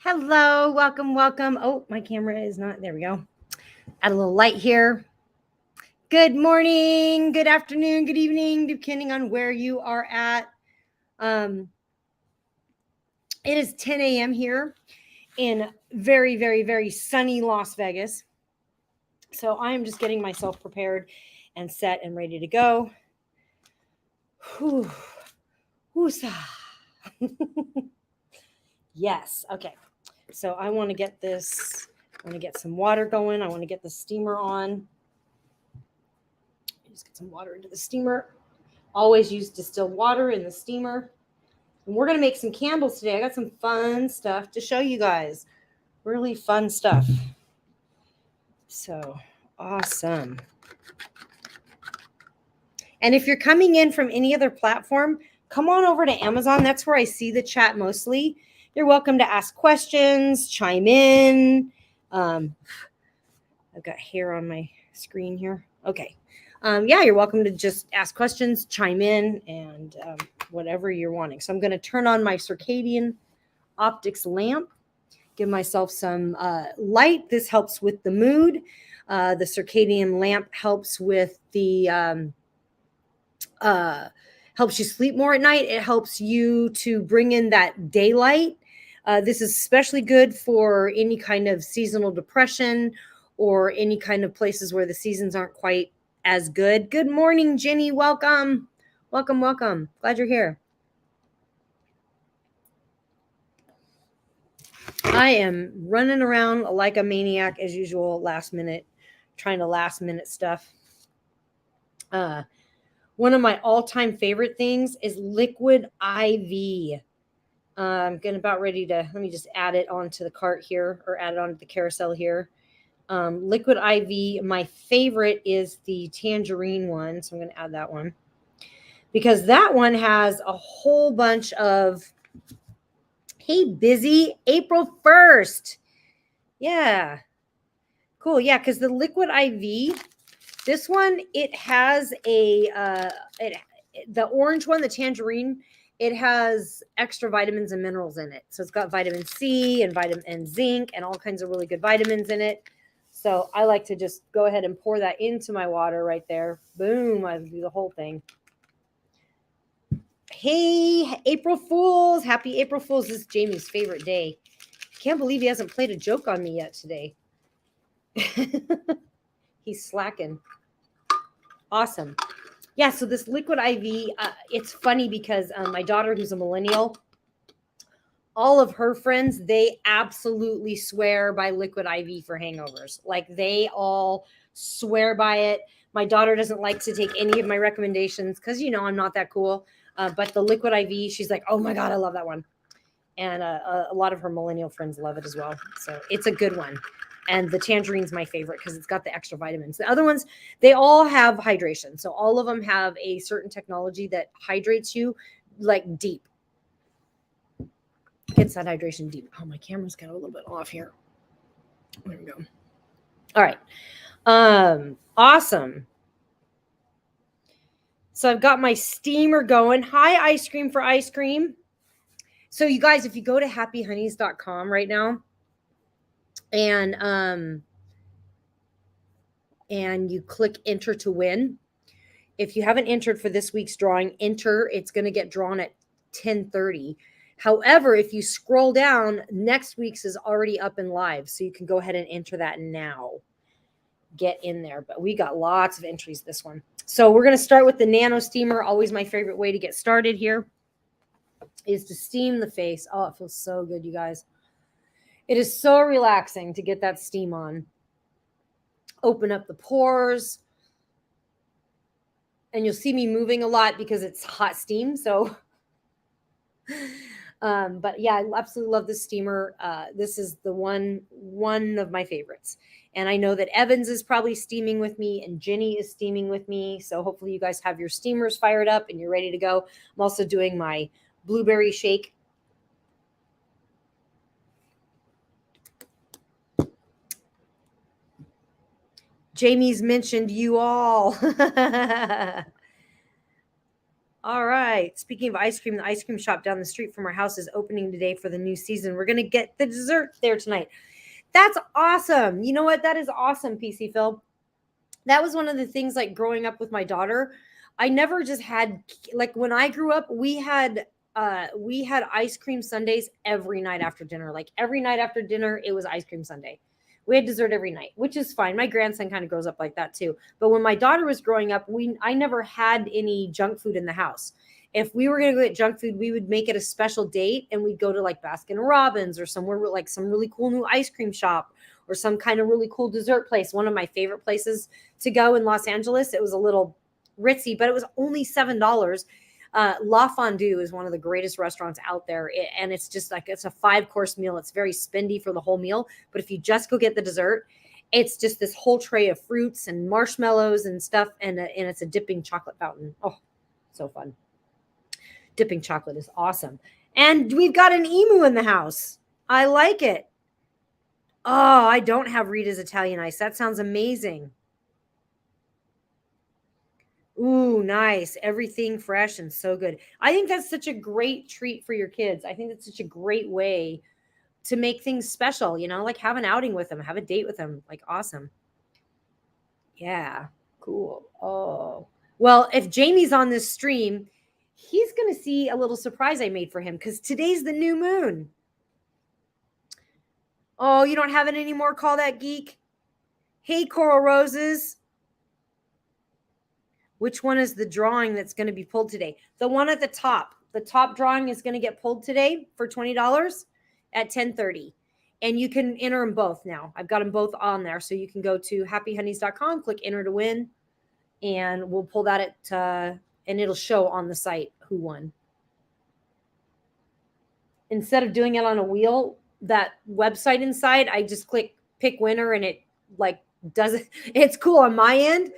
Hello, welcome, welcome. Oh, my camera is not, there we go. Add a little light here. Good morning, good afternoon, good evening, depending on where you are at. It is 10 a.m. here in very, very, very sunny Las Vegas. So I am just getting myself prepared and set and ready to go. Whew. Woosah. Yes, okay. So I want to get this, I want to get some water going. I want to get the steamer on. Just get some water into the steamer. Always use distilled water in the steamer. And we're going to make some candles today. I got some fun stuff to show you guys. Really fun stuff. So awesome. And if you're coming in from any other platform, come on over to Amazon. That's where I see the chat mostly. You're welcome to ask questions, chime in. I've got hair on my screen here. Okay. Yeah, you're welcome to just ask questions, chime in, and whatever you're wanting. So I'm going to turn on my circadian optics lamp, give myself some light. This helps with the mood. The circadian lamp helps with the helps you sleep more at night. It helps you to bring in that daylight. This is especially good for any kind of seasonal depression or any kind of places where the seasons aren't quite as good. Good morning, Jenny. Welcome. Welcome, welcome. Glad you're here. I am running around like a maniac as usual, last minute, trying to last minute stuff. One of my all-time favorite things is liquid IV. I'm getting about ready to, let me just add it onto the cart here, or add it onto the carousel here. Liquid IV, my favorite is the tangerine one. So I'm going to add that one because that one has a whole bunch of, hey, busy April 1st. Yeah. Cool. Yeah. Cause the liquid IV, this one, it has a, the orange one, the tangerine, it has extra vitamins and minerals in it. So it's got vitamin C and vitamin and zinc and all kinds of really good vitamins in it. So I like to just go ahead and pour that into my water right there. Boom, I do the whole thing. Hey, April Fools. Happy April Fools. This is Jamie's favorite day. Can't believe he hasn't played a joke on me yet today. He's slacking. Awesome. Yeah, so this liquid IV, it's funny because my daughter, who's a millennial, all of her friends, they absolutely swear by liquid IV for hangovers. Like they all swear by it. My daughter doesn't like to take any of my recommendations because, you know, I'm not that cool. But the liquid IV, she's like, oh my God, I love that one. And a lot of her millennial friends love it as well. So it's a good one. And the tangerine's my favorite because it's got the extra vitamins. The other ones, they all have hydration. So all of them have a certain technology that hydrates you like deep. Gets that hydration deep. Oh, my camera's got a little bit off here. There we go. All right. Awesome. So I've got my steamer going. Hi, Ice Cream for Ice Cream. So you guys, if you go to happyhoneys.com right now and you click enter to win, if you haven't entered for this week's drawing, enter. It's going to get drawn at 10:30. However, if you scroll down, next week's is already up and live. So you can go ahead and enter that now. Get in there. But we got lots of entries this one. So we're going to start with the nano steamer. Always my favorite way to get started here is to steam the face. Oh, it feels so good, you guys. It is so relaxing to get that steam on. Open up the pores. And you'll see me moving a lot because it's hot steam. So but yeah, I absolutely love this steamer. This is the one of my favorites. And I know that Evans is probably steaming with me and Jenny is steaming with me. So hopefully you guys have your steamers fired up and you're ready to go. I'm also doing my blueberry shake. Jamie's mentioned you all. All right. Speaking of ice cream, the ice cream shop down the street from our house is opening today for the new season. We're going to get the dessert there tonight. That's awesome. You know what? That is awesome, PC Phil. That was one of the things, like, growing up with my daughter. I never just had, like, when I grew up, we had ice cream sundaes every night after dinner. Like, every night after dinner it was ice cream sundae. We had dessert every night, which is fine. My grandson kind of grows up like that too. But when my daughter was growing up, I never had any junk food in the house. If we were going to go get junk food, we would make it a special date and we'd go to like Baskin Robbins or somewhere with like some really cool new ice cream shop or some kind of really cool dessert place. One of my favorite places to go in Los Angeles. It was a little ritzy, but it was only $7. La Fondue is one of the greatest restaurants out there. And it's just like, it's a 5-course meal. It's very spendy for the whole meal. But if you just go get the dessert, it's just this whole tray of fruits and marshmallows and stuff. And it's a dipping chocolate fountain. Oh, so fun. Dipping chocolate is awesome. And we've got an emu in the house. I like it. Oh, I don't have Rita's Italian Ice. That sounds amazing. Ooh, nice. Everything fresh and so good. I think that's such a great treat for your kids. I think that's such a great way to make things special, like have an outing with them, have a date with them. Like, awesome. Yeah, cool. Oh, well, if Jamie's on this stream, he's going to see a little surprise I made for him because today's the new moon. Oh, you don't have it anymore? Call that geek. Hey, Coral Roses. Which one is the drawing that's going to be pulled today? The one at the top. The top drawing is going to get pulled today for $20 at 10:30. And you can enter them both now. I've got them both on there. So you can go to happyhoneys.com, click enter to win, and we'll pull that and it'll show on the site who won. Instead of doing it on a wheel, that website inside, I just click pick winner and it like does it. It's cool on my end.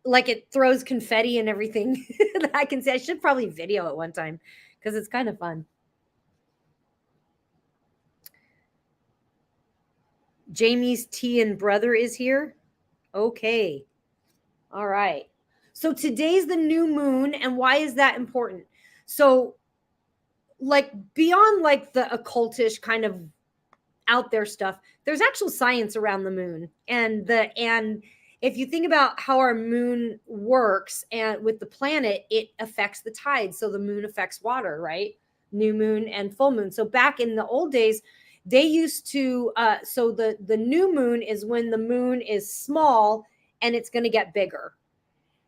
Like, it throws confetti and everything that I can see. I should probably video it one time because it's kind of fun. Jamie's tea and brother is here. Okay. All right. So today's the new moon. And why is that important? So, like, beyond like the occultish kind of out there stuff, there's actual science around the moon. And if you think about how our moon works and with the planet, it affects the tides. So the moon affects water, right? New moon and full moon. So back in the old days, they used to, so the new moon is when the moon is small and it's going to get bigger.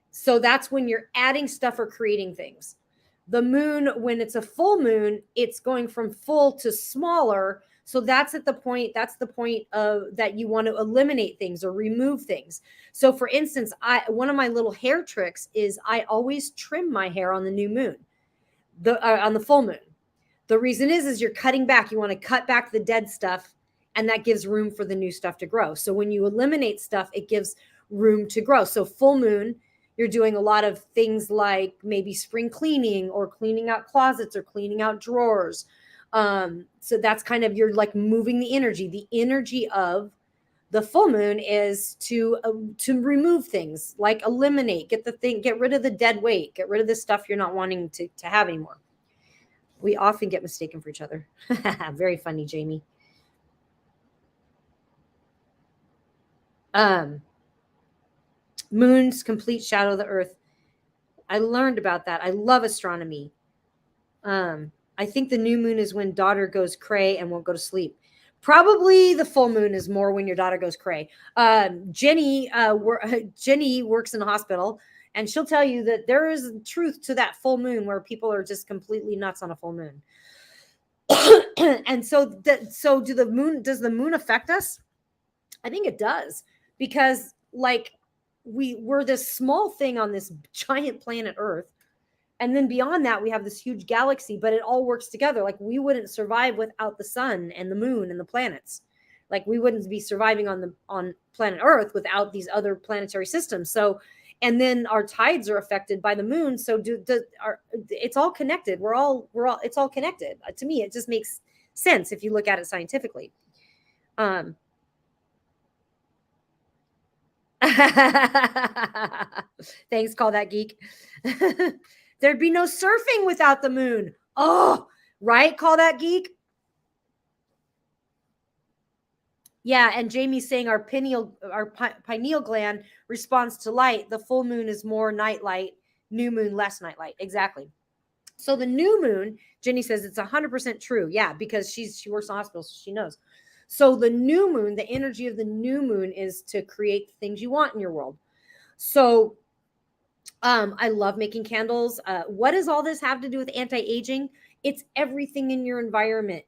So that's when you're adding stuff or creating things. The moon, when it's a full moon, it's going from full to smaller. So that's the point of that you want to eliminate things or remove things. So for instance, one of my little hair tricks is I always trim my hair on the new moon, on the full moon. The reason is you're cutting back. You want to cut back the dead stuff, and that gives room for the new stuff to grow. So when you eliminate stuff, it gives room to grow. So full moon, you're doing a lot of things like maybe spring cleaning or cleaning out closets or cleaning out drawers. So that's kind of, you're like moving the energy. The energy of the full moon is to remove things, like eliminate, get rid of the dead weight, get rid of the stuff you're not wanting to have anymore. We often get mistaken for each other. Very funny, Jamie. Moon's complete shadow of the earth. I learned about that. I love astronomy. I think the new moon is when daughter goes cray and won't go to sleep. Probably the full moon is more when your daughter goes cray. Jenny works in a hospital, and she'll tell you that there is truth to that full moon where people are just completely nuts on a full moon. And so does the moon affect us? I think it does, because like we're this small thing on this giant planet Earth. And then beyond that, we have this huge galaxy, but it all works together. Like, we wouldn't survive without the sun and the moon and the planets. Like, we wouldn't be surviving on planet Earth without these other planetary systems. So, and then our tides are affected by the moon. So it's all connected. It's all connected. To me, it just makes sense if you look at it scientifically. Thanks, call that geek. There'd be no surfing without the moon. Oh, right? Call that geek? Yeah, and Jamie's saying our pineal gland responds to light. The full moon is more night light, new moon less night light. Exactly. So the new moon, Jenny says it's 100% true. Yeah, because she works in hospitals, so she knows. So the new moon, the energy of the new moon is to create the things you want in your world. So I love making candles. What does all this have to do with anti-aging? It's everything in your environment.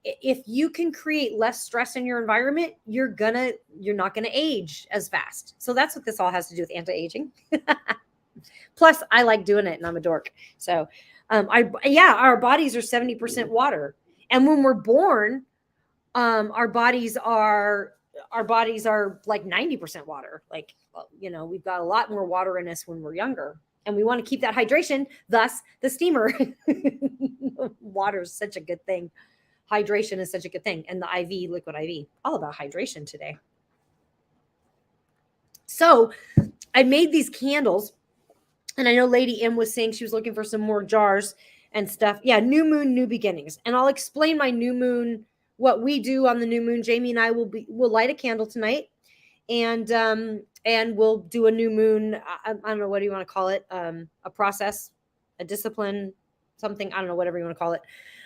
If you can create less stress in your environment, you're not gonna age as fast. So that's what this all has to do with anti-aging. Plus, I like doing it, and I'm a dork. So, our bodies are 70% water, and when we're born, our bodies are like 90% water. Like, we've got a lot more water in us when we're younger, and we want to keep that hydration. Thus, the steamer. Water is such a good thing. Hydration is such a good thing, and the IV, liquid IV, all about hydration today. So, I made these candles. And I know Lady M was saying she was looking for some more jars and stuff. Yeah, new moon, new beginnings. And I'll explain my new moon, what we do on the new moon. Jamie and I will light a candle tonight, and we'll do a new moon. I don't know, what do you want to call it? A process, a discipline, something. I don't know, whatever you want to call it.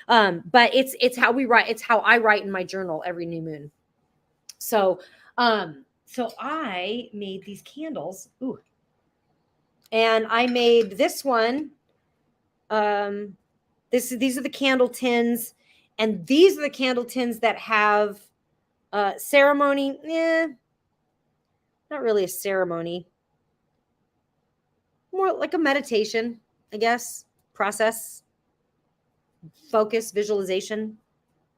But it's how we write. It's how I write in my journal every new moon. So I made these candles. Ooh. And I made this one. These are the candle tins, and these are the candle tins that have ceremony. Not really a ceremony. More like a meditation, I guess. Process, focus, visualization,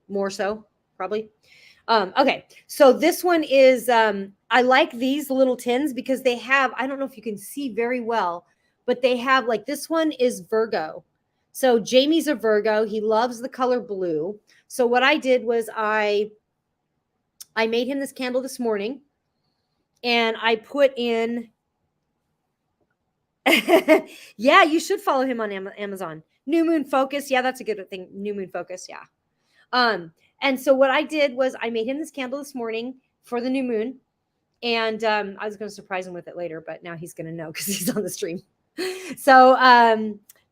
more so, probably. Okay, so this one is, I like these little tins because they have, I don't know if you can see very well, but they have, like, this one is Virgo. So Jamie's a Virgo. He loves the color blue. So what I did was I made him this candle this morning, and I put in, yeah, you should follow him on Amazon. New Moon Focus. Yeah, that's a good thing. New Moon Focus. Yeah. And so what I did was I made him this candle this morning for the new moon. And I was going to surprise him with it later, but now he's going to know because he's on the stream. So,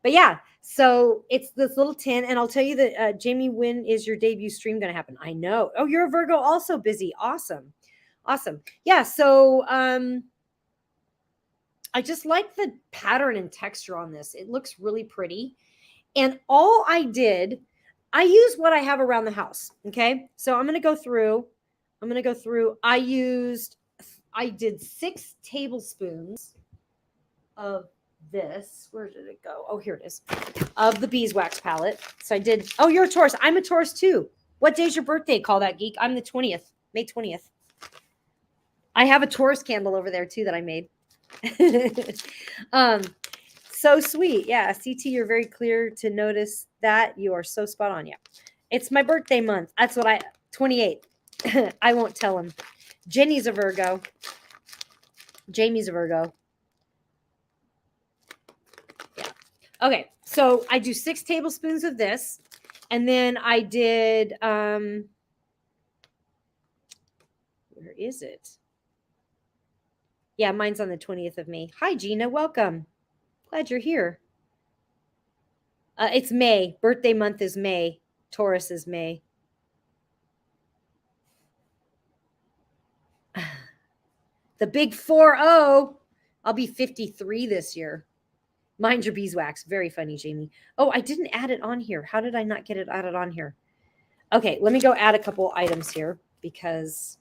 but yeah, so it's this little tin. And I'll tell you that, Jamie, when is your debut stream going to happen? I know. Oh, you're a Virgo, also busy. Awesome. Awesome. Yeah. So I just like the pattern and texture on this. It looks really pretty. And all I did, I use what I have around the house. Okay. So I'm going to go through. I did 6 tablespoons of this. Where did it go? Oh, here it is. Of the beeswax palette. So I did. Oh, you're a Taurus. I'm a Taurus too. What day's your birthday? Call that geek. I'm the 20th, May 20th. I have a Taurus candle over there too that I made. So sweet. Yeah. CT, you're very clear to notice that. You are so spot on. Yeah. It's my birthday month. That's what 28. I won't tell him. Jenny's a Virgo. Jamie's a Virgo. Yeah. Okay. So I do 6 tablespoons of this. And then I did, where is it? Yeah, mine's on the 20th of May. Hi, Gina. Welcome. Glad you're here. It's May. Birthday month is May. Taurus is May. The big 4-0. I'll be 53 this year. Mind your beeswax. Very funny, Jamie. Oh, I didn't add it on here. How did I not get it added on here? Okay, let me go add a couple items here because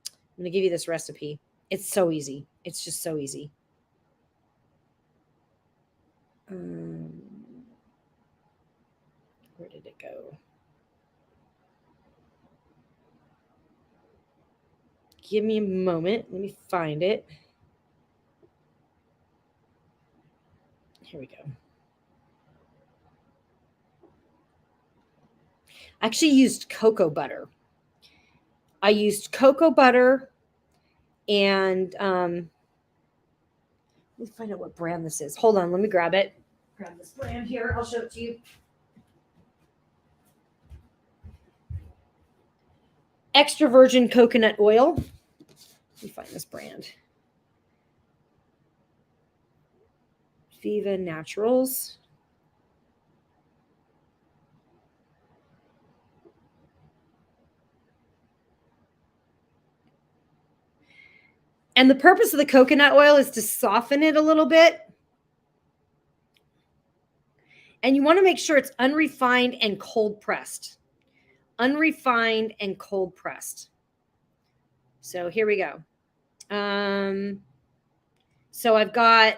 I'm going to give you this recipe. It's so easy. It's just so easy. Where did it go? Give me a moment. Let me find it. Here we go. I actually used cocoa butter. I used cocoa butter and let me find out what brand this is. Hold on, let me grab it. grab this brand here. I'll show it to you. Extra virgin coconut oil. Let me find this brand. Viva Naturals. And the purpose of the coconut oil is to soften it a little bit. And you want to make sure it's unrefined and cold pressed. Unrefined and cold pressed. So here we go. So I've got,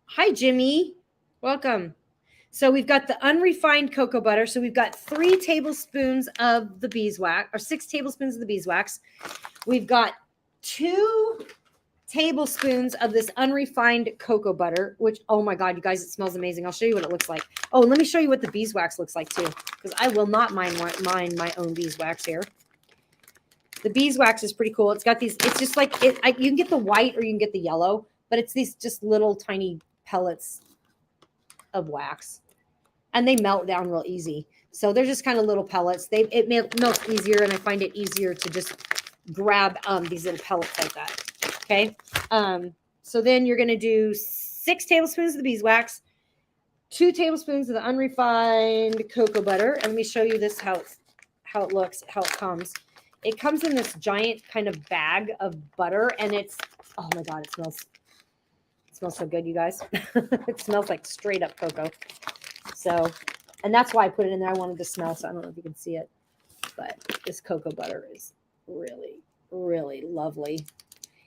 hi, Jimmy. Welcome. So we've got the unrefined cocoa butter. So we've got 3 tablespoons of the beeswax, or 6 tablespoons of the beeswax. We've got 2 tablespoons of this unrefined cocoa butter, which, oh my God, you guys, it smells amazing. I'll show you what it looks like. Oh, let me show you what the beeswax looks like too, because I will not mind my own beeswax here. The beeswax is pretty cool. It's got these, it's just like, you can get the white or you can get the yellow, but it's these just little tiny pellets of wax, and they melt down real easy. So they're just kind of little pellets. It melts easier, and I find it easier to just grab these little pellets like that. Okay. So then you're going to do 6 tablespoons of the beeswax, 2 tablespoons of the unrefined cocoa butter. And let me show you this, how it looks, how it comes. It comes in this giant kind of bag of butter, and it's, oh my God, it smells so good, you guys. It smells like straight up cocoa. So, and that's why I put it in there. I wanted to smell, so I don't know if you can see it, but this cocoa butter is really, really lovely.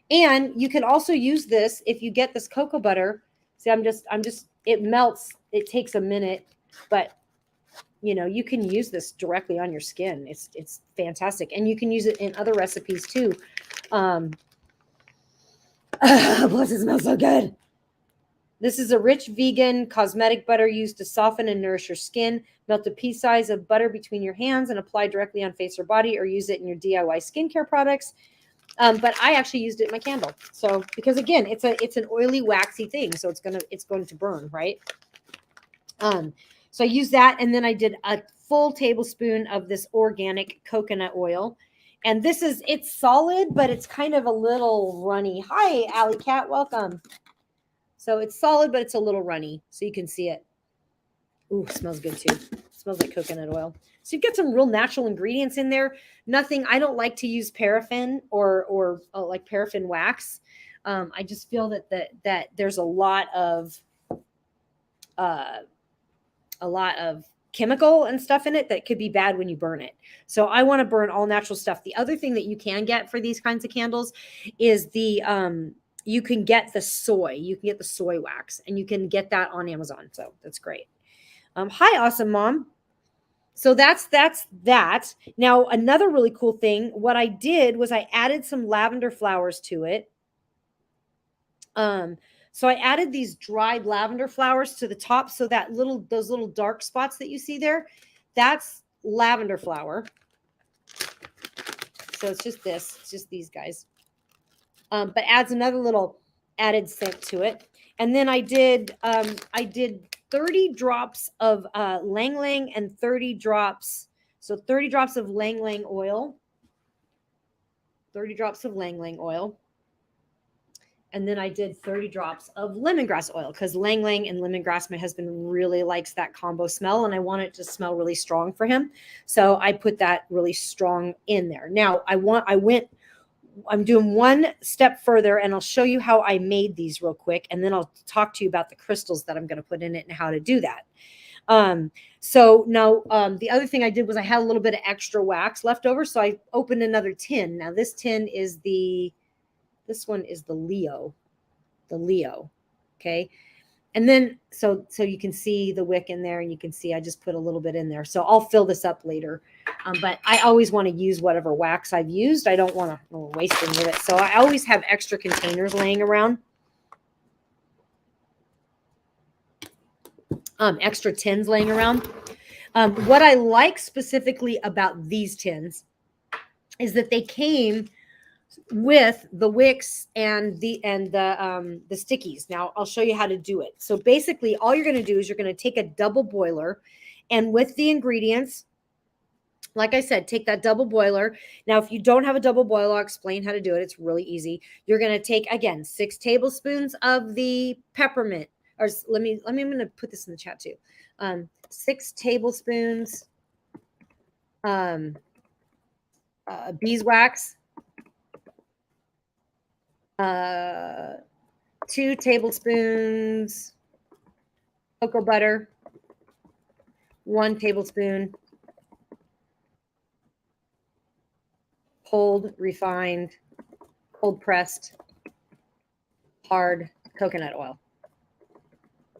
And you can also use this if you get this cocoa butter. See, it melts. It takes a minute, but you know, you can use this directly on your skin. It's fantastic. And you can use it in other recipes too. Plus it smells so good. This is a rich vegan cosmetic butter used to soften and nourish your skin. Melt a pea size of butter between your hands and apply directly on face or body, or use it in your DIY skincare products. But I actually used it in my candle. So, because again, it's an oily, waxy thing. So it's going to burn, right? So I used that, and then I did a full tablespoon of this organic coconut oil. And it's solid, but it's kind of a little runny. Hi, Alley Cat, welcome. So it's solid, but it's a little runny, so you can see it. Ooh, it smells good too. It smells like coconut oil. So you've got some real natural ingredients in there. Nothing, I don't like to use paraffin or like paraffin wax. I just feel that there's a lot of chemical and stuff in it that could be bad when you burn it. So I want to burn all natural stuff. The other thing that you can get for these kinds of candles is you can get the soy wax, and you can get that on Amazon. So that's great. Hi, awesome mom. So that's that. Now, another really cool thing, what I did was I added some lavender flowers to it. So I added these dried lavender flowers to the top. So those little dark spots that you see there, that's lavender flower. So it's just these guys. But adds another little added scent to it. And then I did 30 drops of Lang Lang and 30 drops. So 30 drops of Lang Lang oil. 30 drops of Lang Lang oil. And then I did 30 drops of lemongrass oil, because Lang Lang and lemongrass, my husband really likes that combo smell, and I want it to smell really strong for him. So I put that really strong in there. Now I'm doing one step further, and I'll show you how I made these real quick. And then I'll talk to you about the crystals that I'm going to put in it and how to do that. So now the other thing I did was I had a little bit of extra wax left over. So I opened another tin. Now this tin is this one is the Leo. Okay. And then, so you can see the wick in there, and you can see I just put a little bit in there. So I'll fill this up later. But I always want to use whatever wax I've used. I don't want to waste any of it. So I always have extra containers laying around. Extra tins laying around. What I like specifically about these tins is that they came with the wicks and the stickies. Now I'll show you how to do it. So basically all you're going to do is you're going to take a double boiler, and with the ingredients, like I said, take that double boiler. Now, if you don't have a double boiler, I'll explain how to do it. It's really easy. You're going to take, again, 6 tablespoons of the peppermint. Or I'm going to put this in the chat too. 6 tablespoons beeswax, 2 tablespoons cocoa butter, 1 tablespoon cold, refined, cold pressed, hard coconut oil.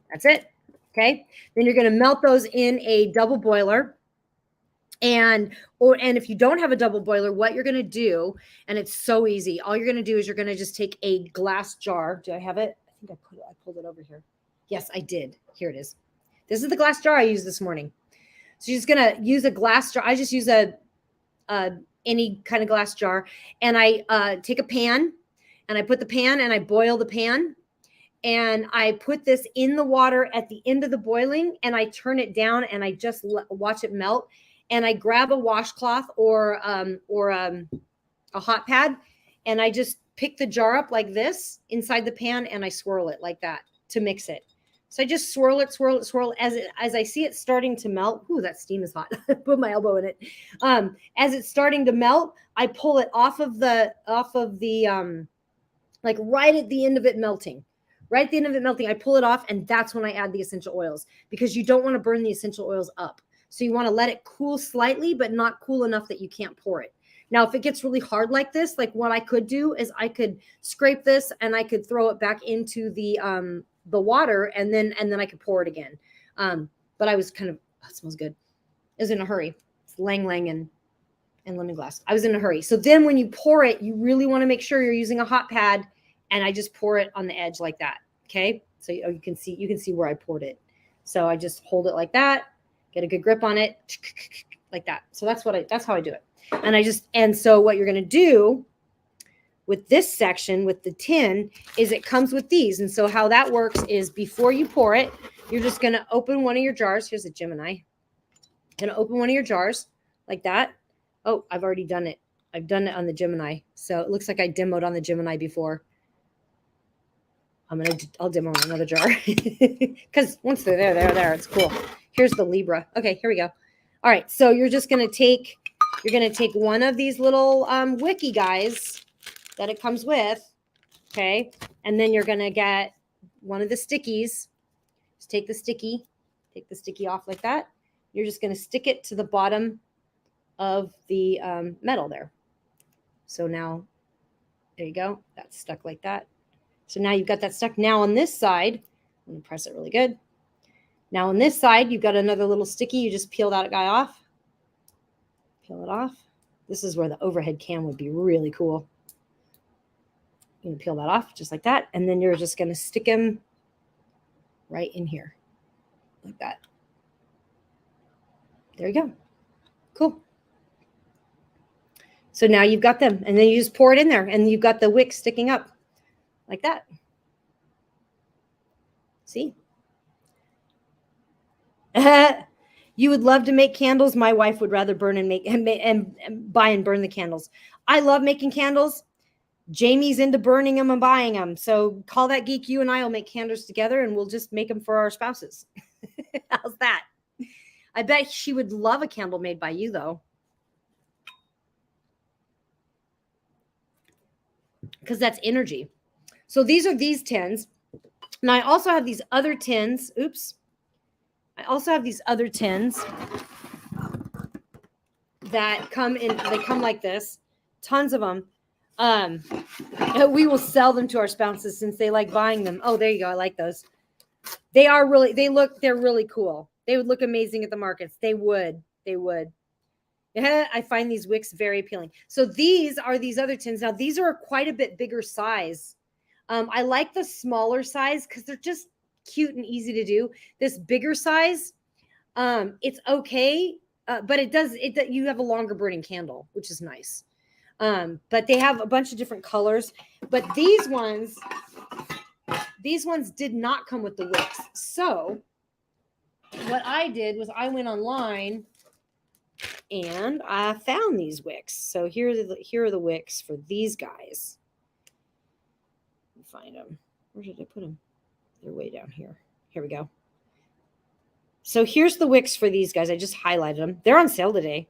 That's it. Okay. Then you're going to melt those in a double boiler. And if you don't have a double boiler, what you're going to do, and it's so easy, all you're going to do is you're going to just take a glass jar. Do I have it? I think I pulled it over here. Yes, I did. Here it is. This is the glass jar I used this morning. So you're just going to use a glass jar. I just use any kind of glass jar, and I take a pan, and I put the pan and I boil the pan, and I put this in the water at the end of the boiling, and I turn it down, and I just watch it melt. And I grab a washcloth or a hot pad, and I just pick the jar up like this inside the pan, and I swirl it like that to mix it. So I just swirl it as I see it starting to melt. Ooh, that steam is hot. Put my elbow in it. As it's starting to melt, I pull it off of the like right at the end of it melting. Right at the end of it melting, I pull it off, and that's when I add the essential oils, because you don't want to burn the essential oils up. So you want to let it cool slightly, but not cool enough that you can't pour it. Now, if it gets really hard like this, like what I could do is I could scrape this and I could throw it back into the water, and then I could pour it again. But I was kind of, oh, it smells good. I was in a hurry. It's Lang Lang and lemongrass. I was in a hurry. So then when you pour it, you really want to make sure you're using a hot pad, and I just pour it on the edge like that. Okay. So you can see where I poured it. So I just hold it like that, get a good grip on it like that. So that's how I do it. And so what you're going to do with this section, with the tin, is it comes with these. And so how that works is before you pour it, you're just going to open one of your jars. Here's a Gemini. Going to open one of your jars like that. Oh, I've already done it. I've done it on the Gemini. So it looks like I demoed on the Gemini before. I'll demo on another jar because once they're there. It's cool. Here's the Libra. Okay, here we go. All right. So you're going to take one of these little wiki guys that it comes with. Okay. And then you're going to get one of the stickies. Just take the sticky off like that. You're just going to stick it to the bottom of the metal there. So now, there you go. That's stuck like that. So now you've got that stuck. Now on this side, I'm going to press it really good. Now on this side, you've got another little sticky. You just peel that guy off. Peel it off. This is where the overhead cam would be really cool. You can peel that off just like that. And then you're just going to stick them right in here like that. There you go. Cool. So now you've got them, and then you just pour it in there, and you've got the wick sticking up like that. See? You would love to make candles. My wife would rather burn and buy and burn the candles. I love making candles. Jamie's into burning them and buying them. So call that geek. You and I will make candles together, and we'll just make them for our spouses. How's that? I bet she would love a candle made by you, though. Because that's energy. So these are these tins. Now I also have these other tins. Oops. I also have these other tins that come in. They come like this. Tons of them. We will sell them to our spouses since they like buying them. Oh, there you go. I like those. They're really cool. They would look amazing at the markets. They would. Yeah, I find these wicks very appealing. So these are these other tins. Now these are quite a bit bigger size. I like the smaller size because they're just cute and easy to do. This bigger size, it's okay, but you have a longer burning candle, which is nice. But they have a bunch of different colors. But these ones did not come with the wicks. So what I did was I went online and I found these wicks. So here are the wicks for these guys. Find them. Where did I put them? They're way down here. Here we go. So here's the wicks for these guys. I just highlighted them. They're on sale today,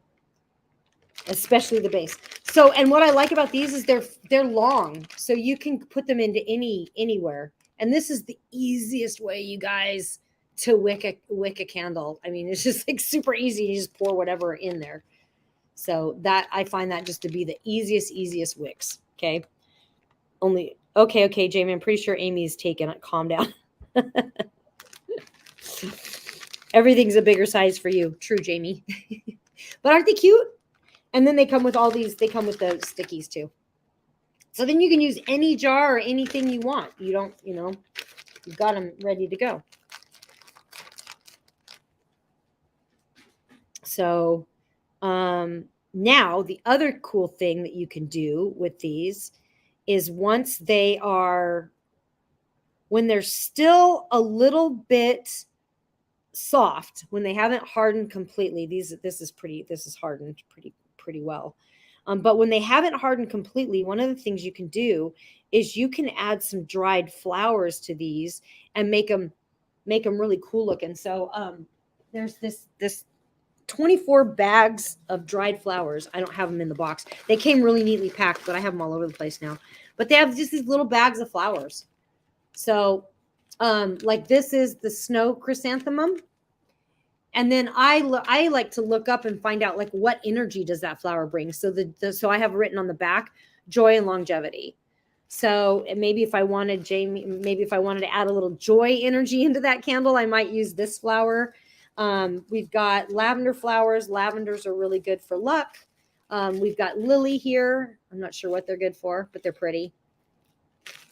especially the base. So, and what I like about these is they're long, so you can put them into anywhere. And this is the easiest way, you guys, to wick a candle. I mean, it's just like super easy. You just pour whatever in there. So that I find that just to be the easiest wicks. Okay. Okay, Jamie. I'm pretty sure Amy's taken it. Calm down. Everything's a bigger size for you. True, Jamie. But aren't they cute? And then they come with all these. They come with the stickies too. So then you can use any jar or anything you want. You don't, you've got them ready to go. So now the other cool thing that you can do with these is when they're still a little bit soft, when they haven't hardened completely, this is hardened pretty well. But when they haven't hardened completely, one of the things you can do is you can add some dried flowers to these and make them really cool looking. So there's this 24 bags of dried flowers. I don't have them in the box. They came really neatly packed, but I have them all over the place now. But they have just these little bags of flowers. So like this is the snow chrysanthemum. And then I like to look up and find out like what energy does that flower bring. So so I have written on the back, joy and longevity. So maybe if I wanted to add a little joy energy into that candle, I might use this flower. We've got lavender flowers. Lavenders are really good for luck. We've got lily here. I'm not sure what they're good for, but they're pretty.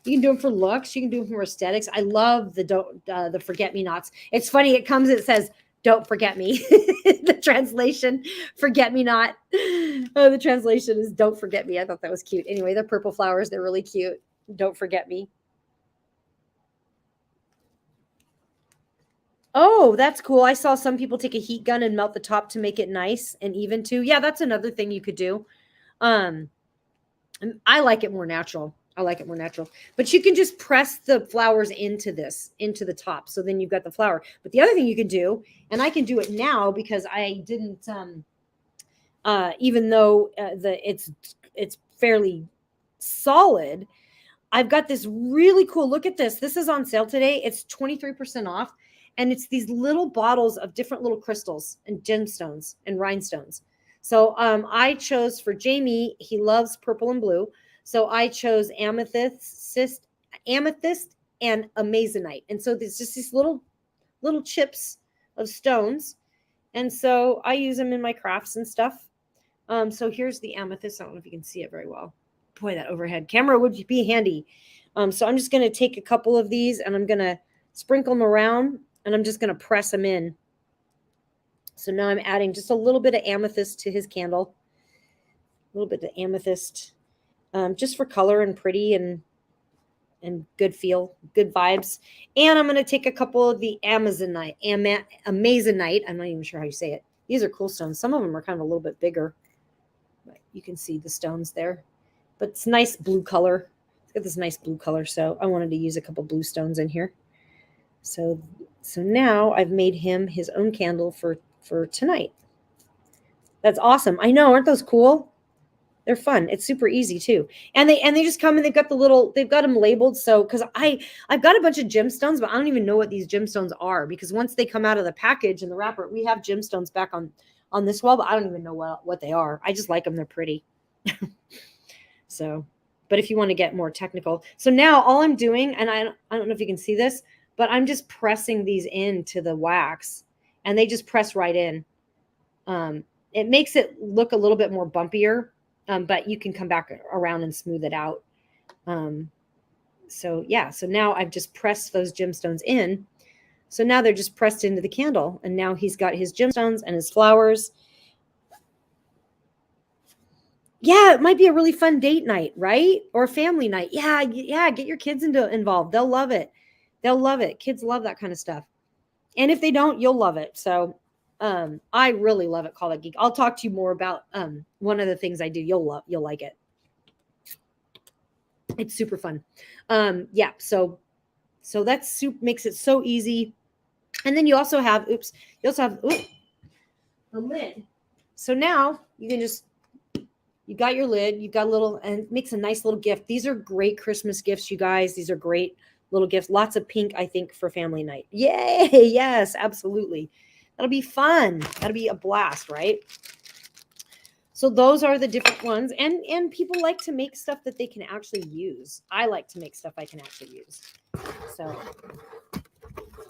You can do them for looks. You can do them for aesthetics. I love the forget-me-nots. It's funny. It says, "Don't forget me." The translation, "forget me not." The translation is "don't forget me." I thought that was cute. Anyway, they're purple flowers. They're really cute. Don't forget me. Oh, that's cool. I saw some people take a heat gun and melt the top to make it nice and even too. Yeah, that's another thing you could do. I like it more natural. But you can just press the flowers into the top. So then you've got the flower. But the other thing you can do, and I can do it now because I didn't, even though it's fairly solid, I've got this really cool, look at this. This is on sale today. It's 23% off. And it's these little bottles of different little crystals and gemstones and rhinestones. So I chose for Jamie, he loves purple and blue. So I chose amethyst and amazonite. And so there's just these little chips of stones. And so I use them in my crafts and stuff. So here's the amethyst. I don't know if you can see it very well. Boy, that overhead camera would be handy. So I'm just going to take a couple of these and I'm going to sprinkle them around and I'm just going to press them in. So now I'm adding just a little bit of amethyst to his candle. A little bit of amethyst. Just for color and pretty and good feel, good vibes. And I'm going to take a couple of the amazonite. I'm not even sure how you say it. These are cool stones. Some of them are kind of a little bit bigger. But you can see the stones there. But it's nice blue color. It's got this nice blue color. So I wanted to use a couple blue stones in here. So now I've made him his own candle for tonight. That's awesome. I know. Aren't those cool? They're fun. It's super easy too. And they just come and they've got them labeled. So, cause I've got a bunch of gemstones, but I don't even know what these gemstones are because once they come out of the package and the wrapper, we have gemstones back on this wall, but I don't even know what they are. I just like them. They're pretty. So, but if you want to get more technical. So now all I'm doing, and I don't know if you can see this, but I'm just pressing these into the wax and they just press right in. It makes it look a little bit more bumpier. But you can come back around and smooth it out. So now I've just pressed those gemstones in. So now they're just pressed into the candle. And now he's got his gemstones and his flowers. Yeah, it might be a really fun date night, right? Or a family night. Yeah, yeah, get your kids involved. They'll love it. They'll love it. Kids love that kind of stuff. And if they don't, you'll love it. So I really love it, Call That Geek. I'll talk to you more about one of the things I do. You'll like it. It's super fun. Yeah, so that soup makes it so easy. And then you also have the lid. So now you can just, you got your lid, you got a little, and it makes a nice little gift. These are great Christmas gifts, you guys. These are great little gifts. Lots of pink, I think, for family night. Yay! Yes, absolutely. That'll be fun. That'll be a blast, right? So those are the different ones. And people like to make stuff that they can actually use. I like to make stuff I can actually use. So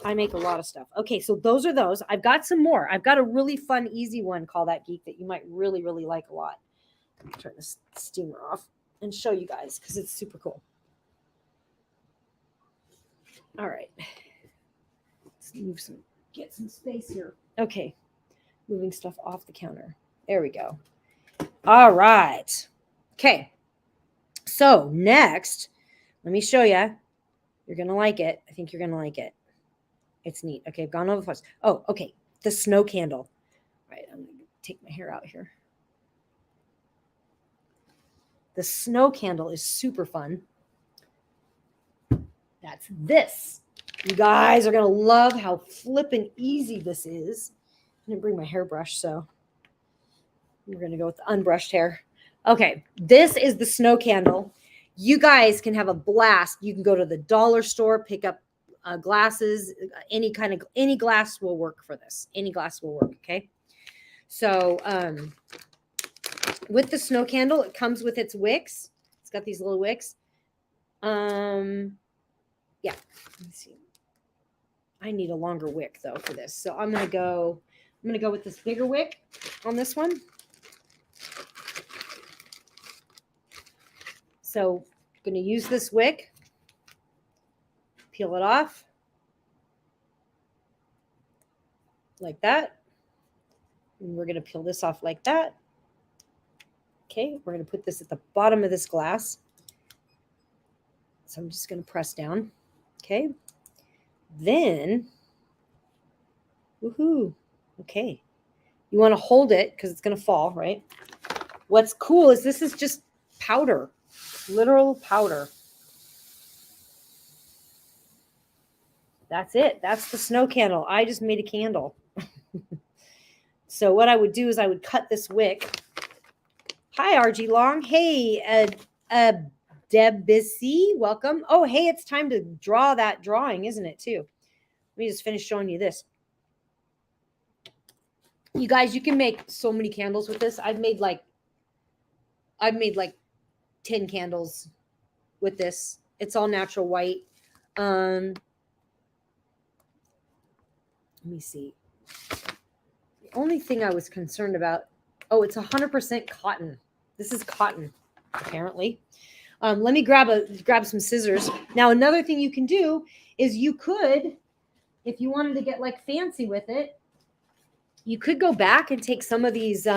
I make a lot of stuff. Okay, so those are those. I've got some more. I've got a really fun, easy one, Call That Geek, that you might really, really like a lot. Let me turn this steamer off and show you guys because it's super cool. All right. Let's get some space here. Okay. Moving stuff off the counter. There we go. All right. Okay. So next, let me show you. You're going to like it. I think you're going to like it. It's neat. Okay, I've gone over the first. Oh, okay. The snow candle. All right, I'm going to take my hair out here. The snow candle is super fun. That's this. You guys are going to love how flippin' easy this is. I didn't bring my hairbrush, so we're going to go with the unbrushed hair. Okay, this is the snow candle. You guys can have a blast. You can go to the dollar store, pick up glasses. Any glass will work for this. Any glass will work, okay? So with the snow candle, it comes with its wicks. It's got these little wicks. Yeah, let me see. I need a longer wick though for this. So I'm gonna go with this bigger wick on this one. So I'm gonna use this wick, peel it off like that. And we're gonna peel this off like that. Okay, we're gonna put this at the bottom of this glass. So I'm just gonna press down. Okay. Then, woohoo. Okay. You want to hold it because it's going to fall, right? What's cool is this is just powder, literal powder. That's it. That's the snow candle. I just made a candle. So what I would do is I would cut this wick. Hi, RG Long. Hey, Debussy, welcome. Oh, hey, it's time to draw that drawing, isn't it, too? Let me just finish showing you this. You guys, you can make so many candles with this. I've made like 10 candles with this. It's all natural white. Let me see. The only thing I was concerned about, it's 100% cotton. This is cotton, apparently. Let me grab some scissors. Now, another thing you can do is you could, if you wanted to get like fancy with it, you could go back and take some of these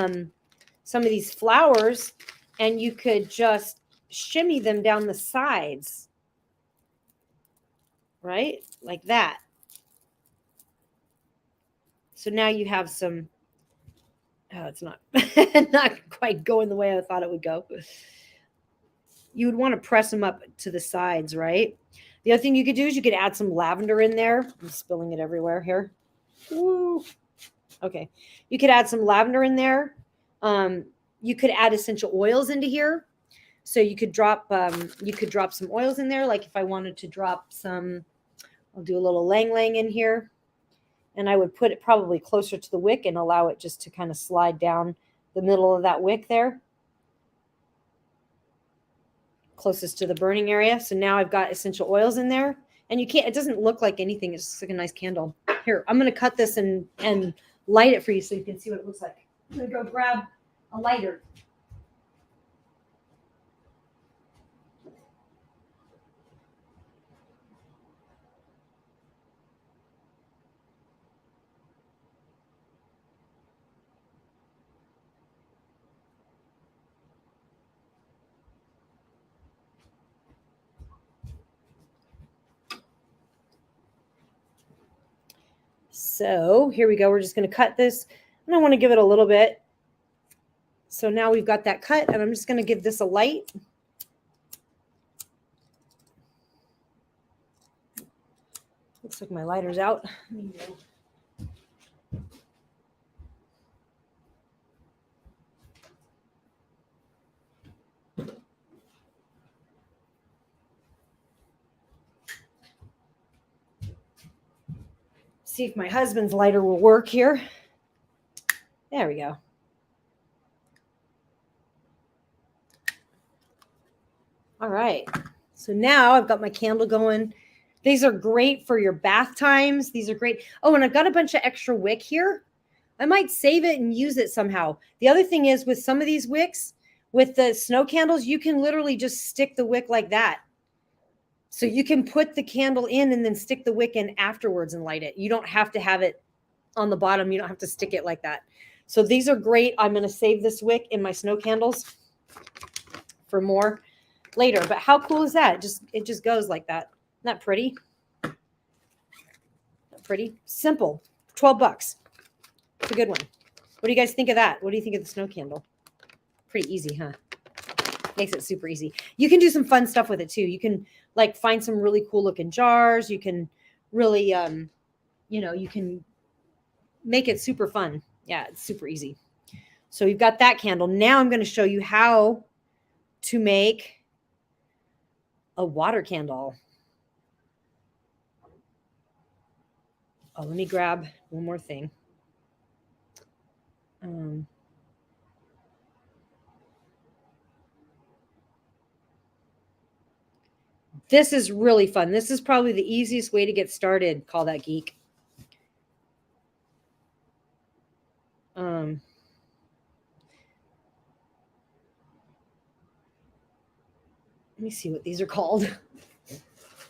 flowers and you could just shimmy them down the sides, right? Like that. So now you have some, it's not, not quite going the way I thought it would go. You would want to press them up to the sides, right? The other thing you could do is you could add some lavender in there. I'm spilling it everywhere here. Woo. Okay. You could add some lavender in there. You could add essential oils into here. So you could drop some oils in there. Like if I wanted to drop some, I'll do a little lang lang in here. And I would put it probably closer to the wick and allow it just to kind of slide down the middle of that wick there. Closest to the burning area. So now I've got essential oils in there. And it doesn't look like anything. It's just like a nice candle. Here, I'm going to cut this and light it for you so you can see what it looks like. I'm going to go grab a lighter. So here we go. We're just going to cut this. And I want to give it a little bit. So now we've got that cut, and I'm just going to give this a light. Looks like my lighter's out. See if my husband's lighter will work here. There we go. All right. So now I've got my candle going. These are great for your bath times. These are great. Oh, and I've got a bunch of extra wick here. I might save it and use it somehow. The other thing is with some of these wicks, with the snow candles, you can literally just stick the wick like that. So you can put the candle in and then stick the wick in afterwards and light it. You don't have to have it on the bottom. You don't have to stick it like that. So these are great. I'm going to save this wick in my snow candles for more later. But how cool is that? It just goes like that. Isn't that pretty? Not pretty. Simple. 12 bucks. It's a good one. What do you guys think of that? What do you think of the snow candle? Pretty easy, huh? Makes it super easy. You can do some fun stuff with it too. You can like find some really cool looking jars. You can really, you can make it super fun. Yeah, it's super easy. So you've got that candle. Now I'm going to show you how to make a water candle. Oh, let me grab one more thing. This is really fun. This is probably the easiest way to get started. Call that geek. Let me see what these are called. I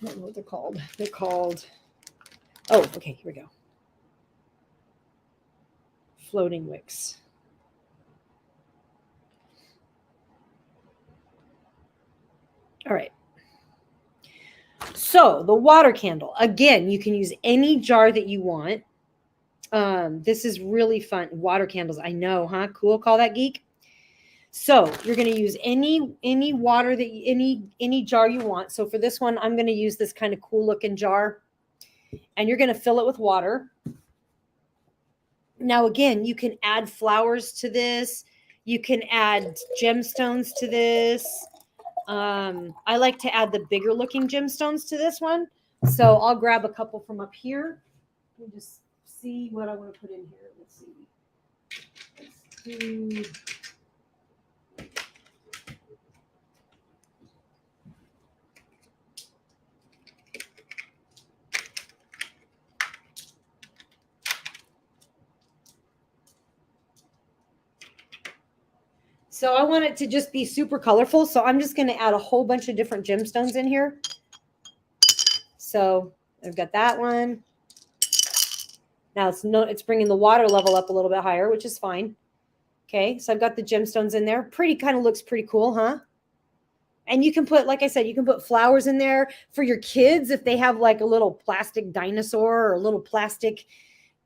don't know what they're called. They're called, oh, okay, here we go. Floating wicks. All right. So the water candle, again, you can use any jar that you want. This is really fun. Water candles, I know, huh? Cool. Call that geek. So you're going to use any water that any jar you want. So for this one, I'm going to use this kind of cool looking jar, and you're going to fill it with water. Now, again, you can add flowers to this. You can add gemstones to this. I like to add the bigger looking gemstones to this one. So I'll grab a couple from up here. Let me just see what I want to put in here. Let's see. Let's do... So I want it to just be super colorful. So I'm just going to add a whole bunch of different gemstones in here. So I've got that one. Now it's bringing the water level up a little bit higher, which is fine. Okay, so I've got the gemstones in there. Kind of looks pretty cool, huh? And you can put, like I said, you can put flowers in there for your kids if they have like a little plastic dinosaur or little plastic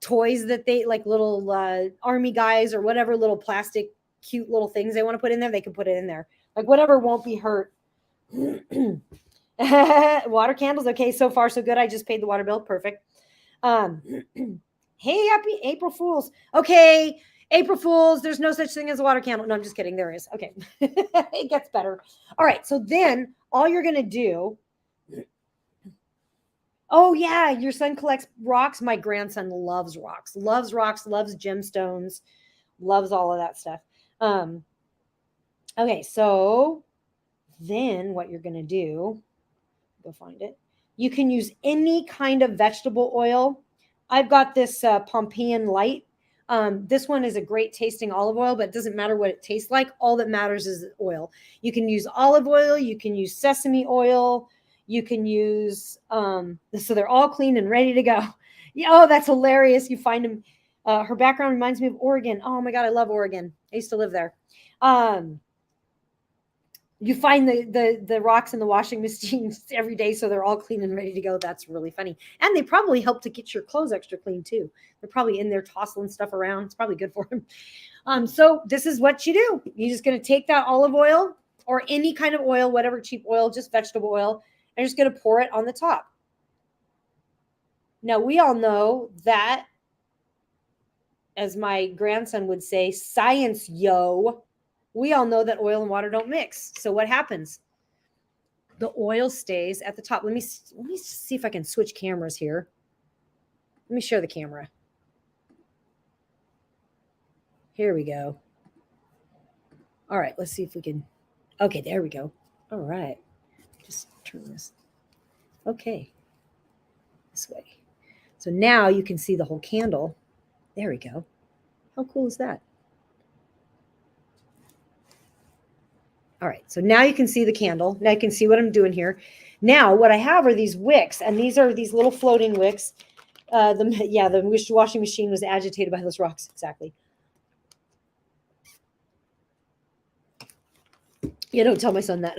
toys that they like, little army guys or whatever little plastic cute little things they want to put in there. They can put it in there. Like whatever won't be hurt. Water candles. Okay, so far so good. I just paid the water bill. Perfect. Hey, happy April Fools. Okay, April Fools. There's no such thing as a water candle. No, I'm just kidding. There is. Okay. It gets better. All right. So then all you're going to do. Oh, yeah. Your son collects rocks. My grandson loves rocks, loves gemstones, loves all of that stuff. Okay. So then what you're going to do, go find it. You can use any kind of vegetable oil. I've got this Pompeian Light. This one is a great tasting olive oil, but it doesn't matter what it tastes like. All that matters is the oil. You can use olive oil. You can use sesame oil. You can use, so they're all clean and ready to go. Yeah, oh, that's hilarious. You find them. Her background reminds me of Oregon. Oh my God, I love Oregon. I used to live there. You find the rocks in the washing machine every day, so they're all clean and ready to go. That's really funny. And they probably help to get your clothes extra clean too. They're probably in there tossing stuff around. It's probably good for them. So this is what you do. You're just going to take that olive oil or any kind of oil, whatever cheap oil, just vegetable oil, and you're just going to pour it on the top. Now, we all know that, as my grandson would say, science, yo. We all know that oil and water don't mix. So what happens? The oil stays at the top. Let me see if I can switch cameras here. Let me share the camera. Here we go. All right, let's see if we can. Okay, there we go. All right. Just turn this. Okay. This way. So now you can see the whole candle. There we go. How cool is that? All right, so now you can see the candle. Now you can see what I'm doing here. Now what I have are these wicks, and these are these little floating wicks. The washing machine was agitated by those rocks, exactly. Yeah, don't tell my son that.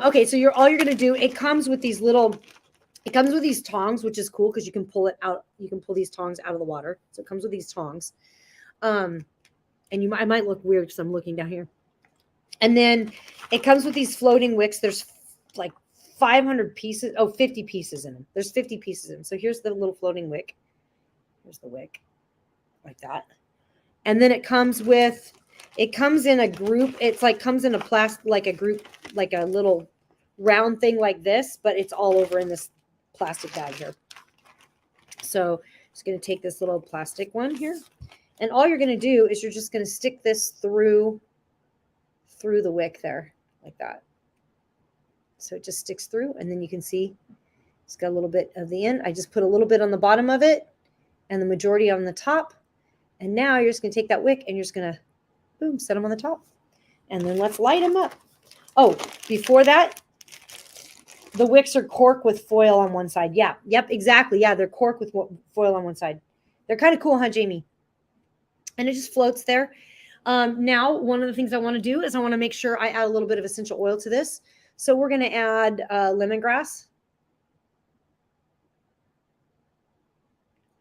Okay, so all you're gonna do, it comes with these tongs, which is cool because you can pull it out. You can pull these tongs out of the water. So it comes with these tongs. And I might look weird because I'm looking down here. And then it comes with these floating wicks. There's like 500 pieces. 50 pieces in them. There's 50 pieces in them. So here's the little floating wick. Here's the wick, like that. And then it comes in a group. It's like comes in a plastic, like a group, like a little round thing like this, but it's all over in this plastic bag here. So I'm just going to take this little plastic one here. And all you're going to do is you're just going to stick this through the wick there, like that. So it just sticks through, and then you can see it's got a little bit of the end. I just put a little bit on the bottom of it and the majority on the top. And now you're just going to take that wick and you're just going to, boom, set them on the top. And then let's light them up. Oh, before that, the wicks are cork with foil on one side. Yeah, yep, exactly. Yeah, they're cork with foil on one side. They're kind of cool, huh, Jamie? And it just floats there. Now, one of the things I want to do is I want to make sure I add a little bit of essential oil to this. So we're going to add lemongrass.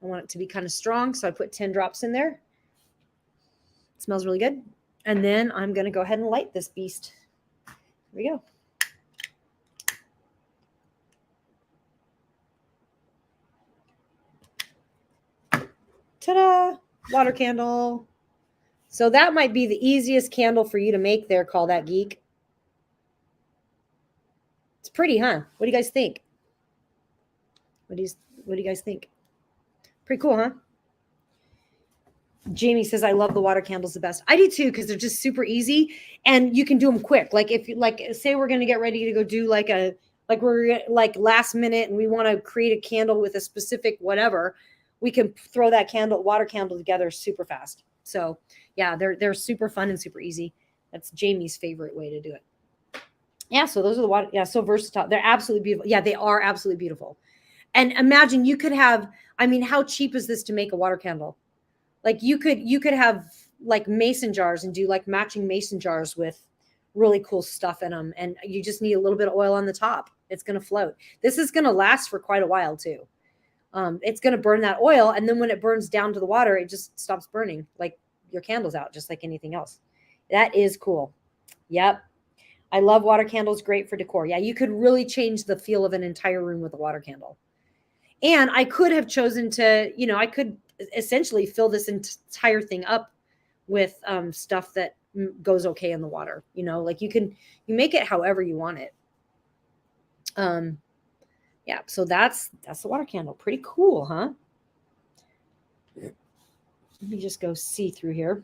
I want it to be kind of strong, so I put 10 drops in there. It smells really good. And then I'm going to go ahead and light this beast. Here we go. Ta-da! Water candle. So that might be the easiest candle for you to make there, Call That Geek. It's pretty, huh? What do you guys think? What do you guys think? Pretty cool, huh? Jamie says, I love the water candles the best. I do too, because they're just super easy and you can do them quick. Like if you say we're going to get ready to go do we're last minute and we want to create a candle with a specific whatever, we can throw that water candle together super fast. So yeah, they're super fun and super easy. That's Jamie's favorite way to do it. Yeah, so those are the water. Yeah, so versatile. They're absolutely beautiful. Yeah, they are absolutely beautiful. And imagine you could have, how cheap is this to make a water candle? Like you could have like mason jars and do like matching mason jars with really cool stuff in them. And you just need a little bit of oil on the top. It's going to float. This is going to last for quite a while too. It's going to burn that oil. And then when it burns down to the water, it just stops burning. Like your candle's out, just like anything else. That is cool. Yep. I love water candles. Great for decor. Yeah, you could really change the feel of an entire room with a water candle. And I could have chosen to, I could essentially fill this entire thing up with stuff that goes okay in the water. Like you make it however you want it. Yeah, so that's the water candle. Pretty cool, huh? Let me just go see through here.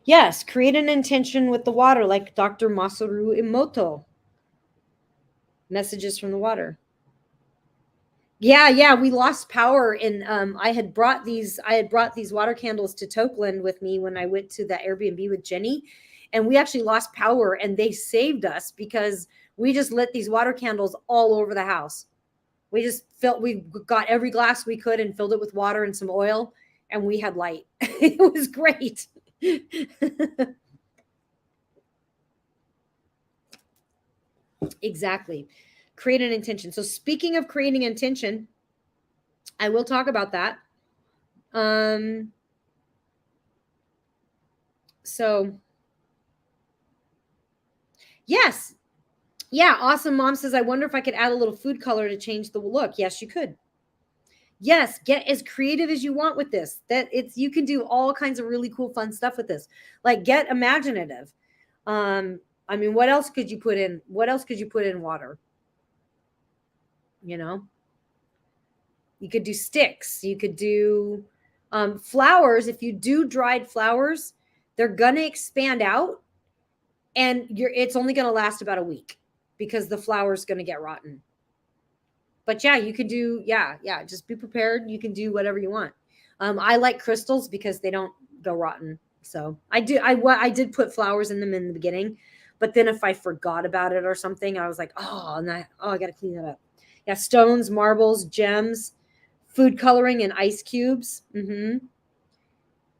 Yes, create an intention with the water like Dr. Masaru Emoto. Messages from the water. Yeah, we lost power and I had brought these water candles to Tokeland with me when I went to the Airbnb with Jenny, and we actually lost power and they saved us because we just lit these water candles all over the house. We got every glass we could and filled it with water and some oil, and we had light. It was great. Exactly. Create an intention. So speaking of creating intention, I will talk about that. So yes. Yeah. Awesome. Mom says, I wonder if I could add a little food color to change the look. Yes, you could. Yes, get as creative as you want with this. That it's you can do all kinds of really cool, fun stuff with this. Like get imaginative. I mean, what else could you put in? What else could you put in water? You know, you could do sticks. You could do flowers. If you do dried flowers, they're gonna expand out, and it's only gonna last about a week because the flower's gonna get rotten. But yeah, you could do yeah. Just be prepared. You can do whatever you want. I like crystals because they don't go rotten. So I did put flowers in them in the beginning, but then if I forgot about it or something, I was like, I got to clean that up. Yeah, stones, marbles, gems, food coloring, and ice cubes.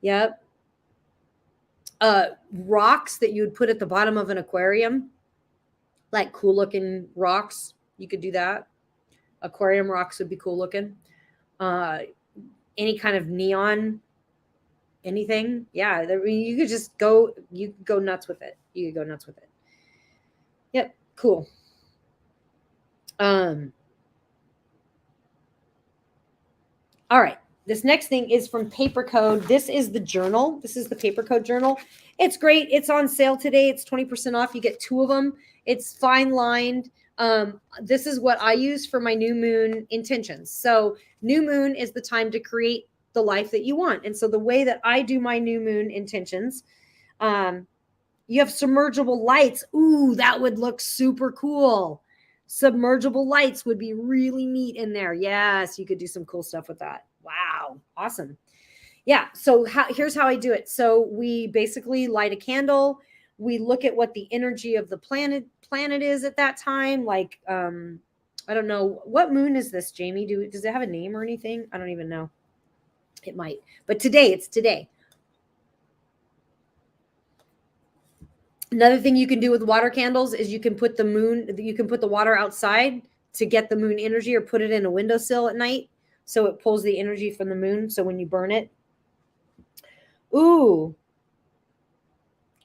Yep. Rocks that you would put at the bottom of an aquarium, like cool looking rocks. You could do that. Aquarium rocks would be cool looking. Any kind of neon, anything. Yeah, you could just go. You could go nuts with it. You could go nuts with it. Yep, cool. All right. This next thing is from Paper Code. This is the journal. This is the Paper Code journal. It's great. It's on sale today. It's 20% off. You get 2 of them. It's fine lined. This is what I use for my new moon intentions. So new moon is the time to create the life that you want. And so the way that I do my new moon intentions, you have submergible lights. Ooh, that would look super cool. Submergible lights would be really neat in there. Yes, you could do some cool stuff with that. Wow, awesome. Yeah, so here's how I do it. So we basically light a candle. We look at what the energy of the planet is at that time. Like, I don't know, what moon is this, Jamie? Does it have a name or anything? I don't even know. It might, but it's today. Another thing you can do with water candles is you can put the water outside to get the moon energy, or put it in a windowsill at night so it pulls the energy from the moon. So when you burn it, ooh,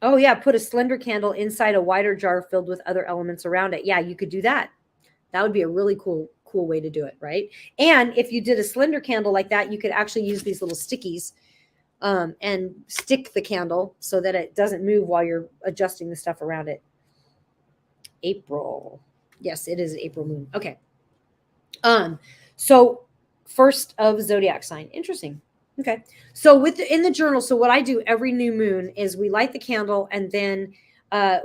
oh yeah, put a slender candle inside a wider jar filled with other elements around it. Yeah, you could do that. That would be a really cool way to do it, right? And if you did a slender candle like that, you could actually use these little stickies and stick the candle so that it doesn't move while you're adjusting the stuff around it. April. Yes, it is April moon. Okay. So first of zodiac sign. Interesting. Okay. So in the journal, so what I do every new moon is we light the candle, and then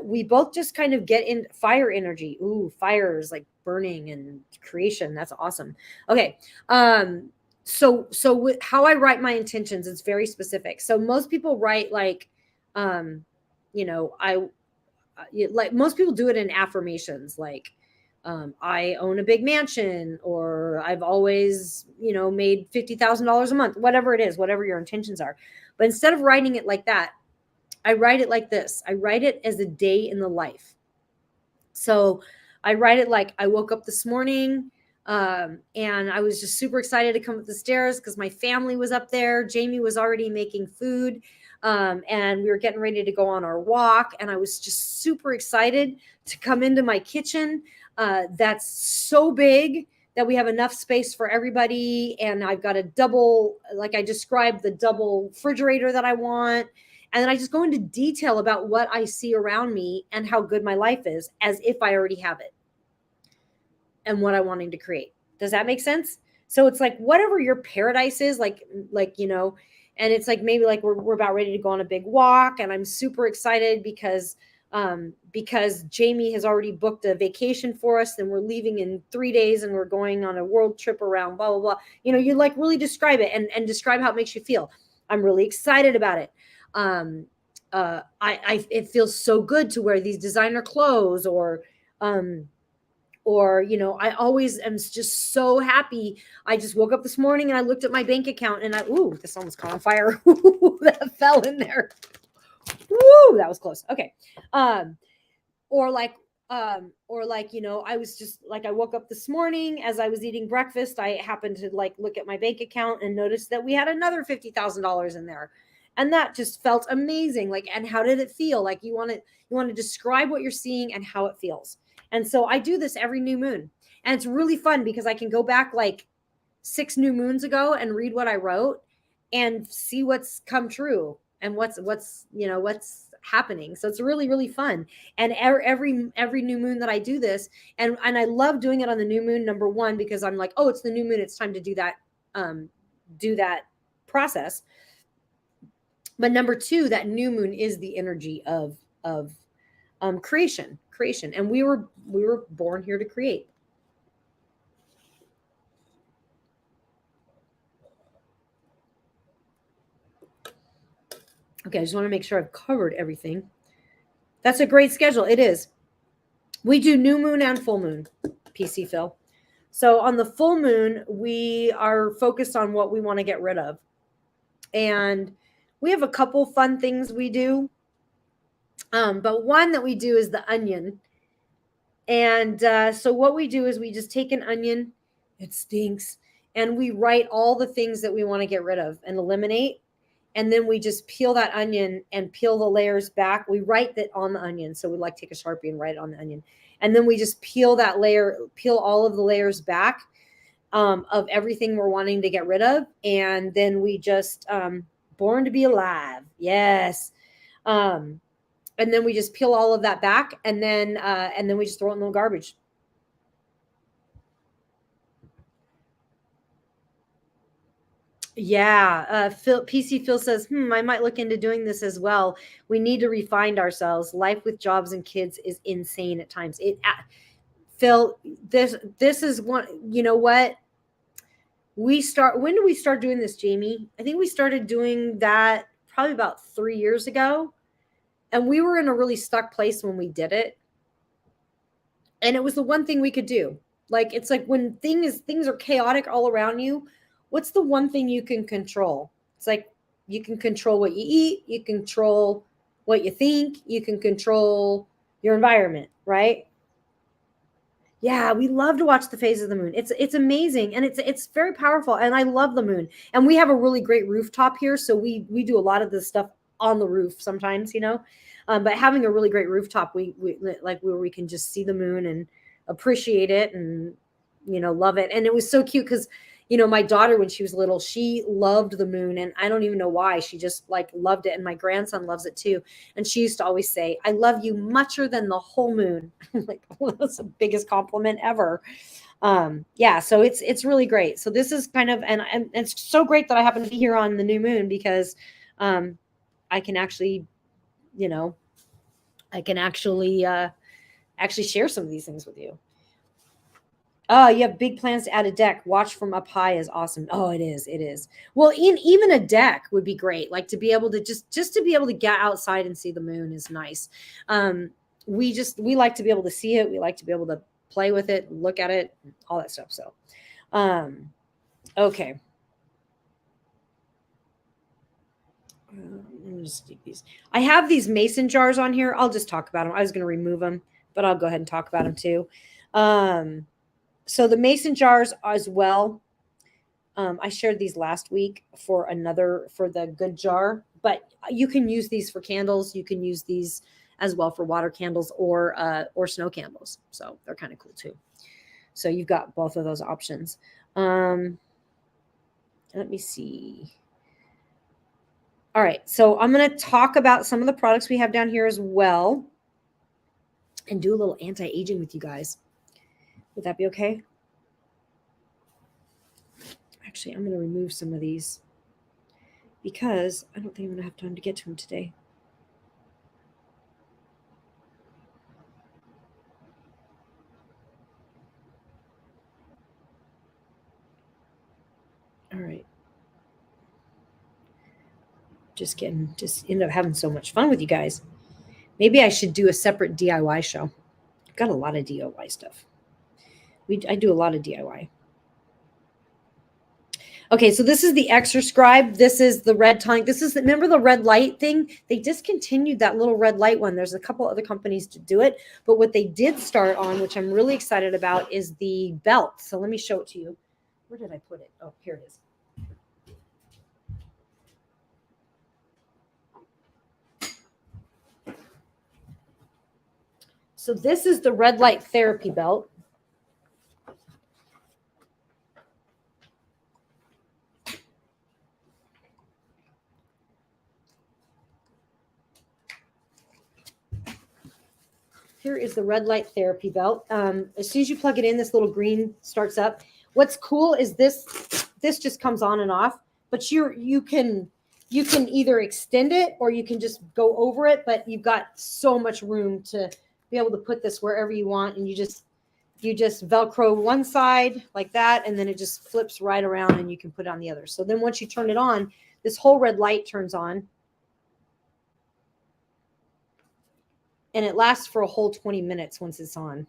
we both just kind of get in fire energy. Ooh, fire is like burning and creation. That's awesome. Okay. So with how I write my intentions, it's very specific. So most people write like, I like most people do it in affirmations, like I own a big mansion, or I've always, made $50,000 a month, whatever it is, whatever your intentions are. But instead of writing it like that, I write it like this. I write it as a day in the life. So I write it like I woke up this morning, and I was just super excited to come up the stairs because my family was up there. Jamie was already making food. And we were getting ready to go on our walk. And I was just super excited to come into my kitchen. That's so big that we have enough space for everybody. And I've got a double, like I described, the double refrigerator that I want. And then I just go into detail about what I see around me and how good my life is, as if I already have it and what I'm wanting to create. Does that make sense? So it's like whatever your paradise is, like, and it's like maybe like we're about ready to go on a big walk, and I'm super excited because Jamie has already booked a vacation for us, and we're leaving in 3 days, and we're going on a world trip around blah blah blah. You like really describe it and describe how it makes you feel. I'm really excited about it. It feels so good to wear these designer clothes, or I always am just so happy. I just woke up this morning and I looked at my bank account, and this almost caught on fire. That fell in there. Woo, that was close. Okay. Or like Or like, I was just like, I woke up this morning as I was eating breakfast, I happened to like look at my bank account and notice that we had another $50,000 in there. And that just felt amazing. Like, and how did it feel? Like you want to describe what you're seeing and how it feels. And so I do this every new moon. And it's really fun because I can go back like 6 new moons ago and read what I wrote and see what's come true and what's happening. So it's really, really fun. And every new moon that I do this, and I love doing it on the new moon, number one, because I'm like, oh, it's the new moon, it's time to do that process. But number two, that new moon is the energy of creation, and we were born here to create. Okay, I just want to make sure I've covered everything. That's a great schedule. It is. We do new moon and full moon, PC Phil. So on the full moon, we are focused on what we want to get rid of. And we have a couple fun things we do. But one that we do is the onion. And so what we do is we just take an onion, it stinks, and we write all the things that we want to get rid of and eliminate. And then we just peel that onion and peel the layers back. We write that on the onion. So we like take a Sharpie and write it on the onion. And then we just peel all of the layers back of everything we're wanting to get rid of. And then we just, born to be alive. Yes. And then we just peel all of that back, and then we just throw it in the garbage. Yeah, PC Phil says, I might look into doing this as well. We need to refine ourselves. Life with jobs and kids is insane at times. Phil, this is one. You know what? When did we start doing this, Jamie? I think we started doing that probably about 3 years ago, and we were in a really stuck place when we did it. And it was the one thing we could do. Like, it's like when things are chaotic all around you, what's the one thing you can control? It's like you can control what you eat, you control what you think, you can control your environment, right? Yeah, we love to watch the phase of the moon. It's amazing, and it's very powerful, and I love the moon. And we have a really great rooftop here, so we do a lot of this stuff on the roof sometimes, but having a really great rooftop, we like where we can just see the moon and appreciate it and love it. And it was so cute because my daughter, when she was little, she loved the moon, and I don't even know why. She just like loved it, and my grandson loves it too. And she used to always say, "I love you mucher than the whole moon." Like, well, that's the biggest compliment ever. Yeah, so it's really great. So this is kind of, and it's so great that I happen to be here on the new moon because I can actually, you know, I can actually share some of these things with you. Oh, you have big plans to add a deck. Watch from up high is awesome. Oh, it is. It is. Well, even a deck would be great. Like to be able to just to be able to get outside and see the moon is nice. We like to be able to see it. We like to be able to play with it, look at it, all that stuff. So, okay. Let me just stick these. I have these mason jars on here. I'll just talk about them. I was going to remove them, but I'll go ahead and talk about them too. So the mason jars as well. I shared these last week for the good jar, but you can use these for candles. You can use these as well for water candles or snow candles. So they're kind of cool too. So you've got both of those options. Let me see. All right. So I'm going to talk about some of the products we have down here as well and do a little anti-aging with you guys. Would that be okay? Actually, I'm going to remove some of these because I don't think I'm going to have time to get to them today. All right. Just end up having so much fun with you guys. Maybe I should do a separate DIY show. I've got a lot of DIY stuff. I do a lot of DIY. Okay, so this is the Extra Scribe. This is the red tonic. This is, remember the red light thing? They discontinued that little red light one. There's a couple other companies to do it. But what they did start on, which I'm really excited about, is the belt. So let me show it to you. Where did I put it? Oh, here it is. So this is the red light therapy belt. Here is the red light therapy belt. As soon as you plug it in, this little green starts up. What's cool is this just comes on and off, but you can either extend it or you can just go over it, but you've got so much room to be able to put this wherever you want. And you just Velcro one side like that, and then it just flips right around and you can put it on the other. So then once you turn it on, this whole red light turns on. And it lasts for a whole 20 minutes once it's on.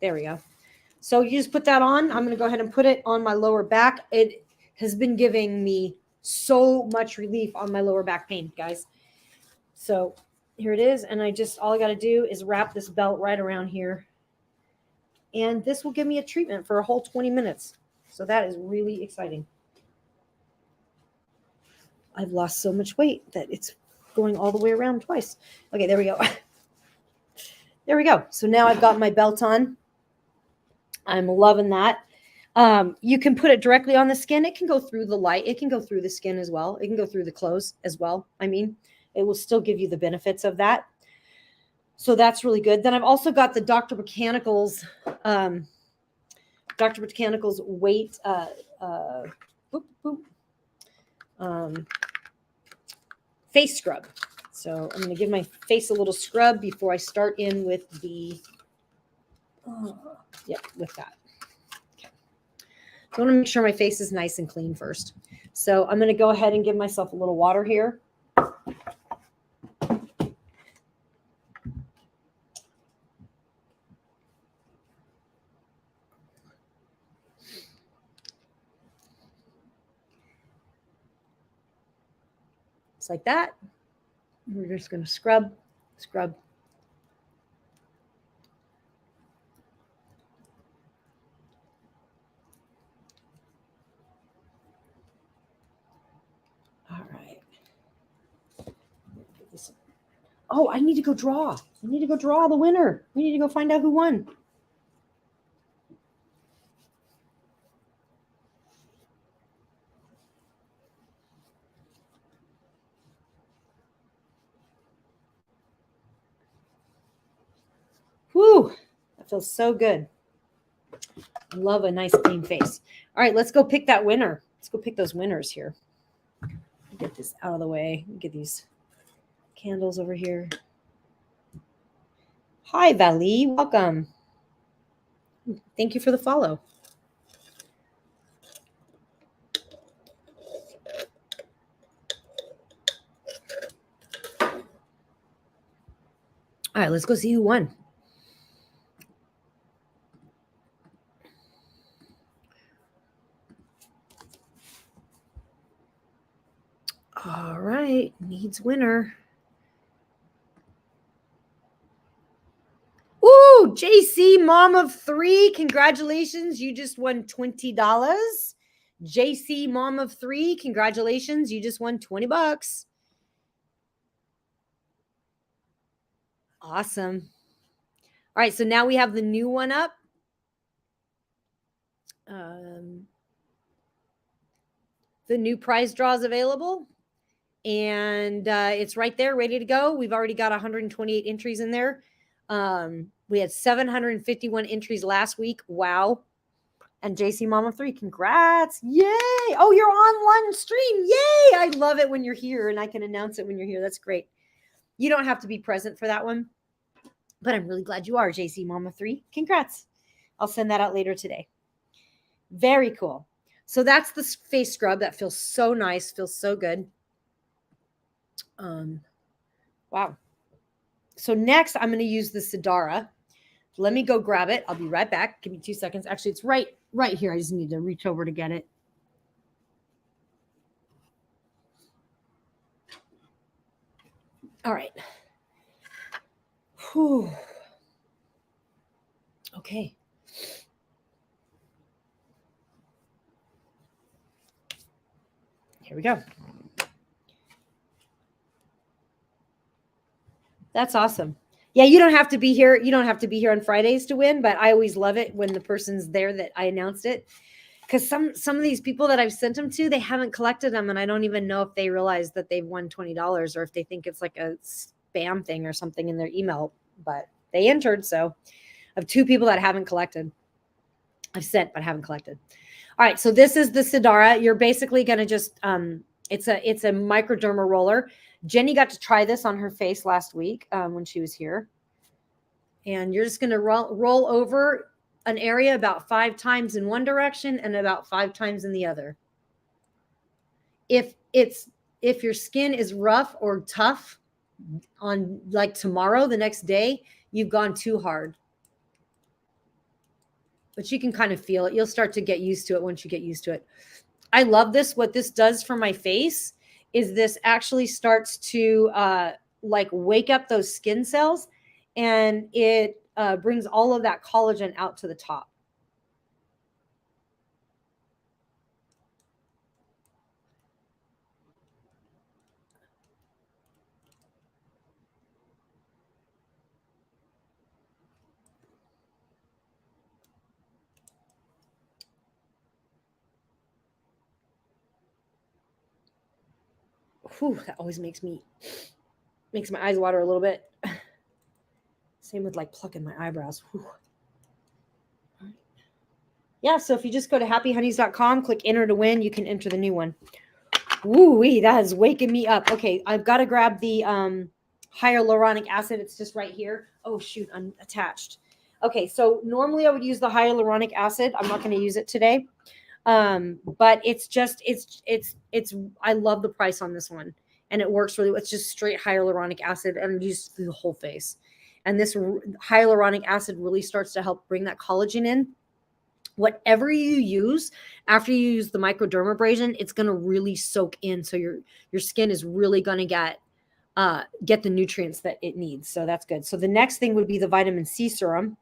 There we go. So you just put that on. I'm going to go ahead and put it on my lower back. It has been giving me so much relief on my lower back pain, guys. So here it is. And all I got to do is wrap this belt right around here. And this will give me a treatment for a whole 20 minutes. So that is really exciting. I've lost so much weight that it's going all the way around twice. Okay, there we go. There we go. So now I've got my belt on. I'm loving that. You can put it directly on the skin. It can go through the light. It can go through the skin as well. It can go through the clothes as well. I mean, it will still give you the benefits of that. So that's really good. Then I've also got the Dr. Botanicals weight face scrub. So I'm going to give my face a little scrub before I start in with the, with that. Okay. So I want to make sure my face is nice and clean first. So I'm going to go ahead and give myself a little water here. Just like that. We're just going to scrub. All right. Oh, I need to go draw. I need to go draw the winner. We need to go find out who won. Whew, that feels so good. I love a nice clean face. All right, let's go pick that winner. Let's go pick those winners here. Get this out of the way. Get these candles over here. Hi, Vali. Welcome. Thank you for the follow. All right, let's go see who won. All right, needs winner. Ooh, JC, mom of 3. Congratulations. You just won $20. JC, mom of 3. Congratulations. You just won $20. Awesome. All right, so now we have the new one up. The new prize draw is available. And it's right there, ready to go. We've already got 128 entries in there. We had 751 entries last week. Wow. And JC Mama 3, congrats. Yay. Oh, you're on one stream. Yay. I love it when you're here and I can announce it when you're here. That's great. You don't have to be present for that one, but I'm really glad you are, JC Mama 3. Congrats. I'll send that out later today. Very cool. So that's the face scrub. That feels so nice. Feels so good. Wow. So next I'm going to use the Sidara. Let me go grab it. I'll be right back. Give me 2 seconds. Actually, it's right here. I just need to reach over to get it. All right. Whew. Okay. Here we go. That's awesome. Yeah, you don't have to be here. You don't have to be here on Fridays to win, but I always love it when the person's there that I announced it. Because some of these people that I've sent them to, they haven't collected them, and I don't even know if they realize that they've won $20 or if they think it's like a spam thing or something in their email. But they entered, so I have 2 people that haven't collected. I've sent but haven't collected. All right, so this is the Sidara. You're basically going to just it's a microderma roller. Jenny got to try this on her face last week when she was here. And you're just going to roll over an area about 5 times in one direction and about 5 times in the other. If your skin is rough or tough on like tomorrow, the next day, you've gone too hard. But you can kind of feel it. You'll start to get used to it once you get used to it. I love this. What this does for my face is this actually starts to like wake up those skin cells, and it brings all of that collagen out to the top. Whew, that always makes my eyes water a little bit. Same with like plucking my eyebrows. Whew. Yeah, so if you just go to happyhoneys.com, click enter to win, you can enter the new one. Woo-wee, that is waking me up. Okay, I've got to grab the hyaluronic acid. It's just right here. Oh, shoot, I'm attached. Okay, so normally I would use the hyaluronic acid. I'm not going to use it today. But it's just, I love the price on this one. And it works really well. It's just straight hyaluronic acid and used through the whole face. And this hyaluronic acid really starts to help bring that collagen in. Whatever you use after you use the microdermabrasion, it's going to really soak in. So your skin is really going to get the nutrients that it needs. So that's good. So the next thing would be the vitamin C serum.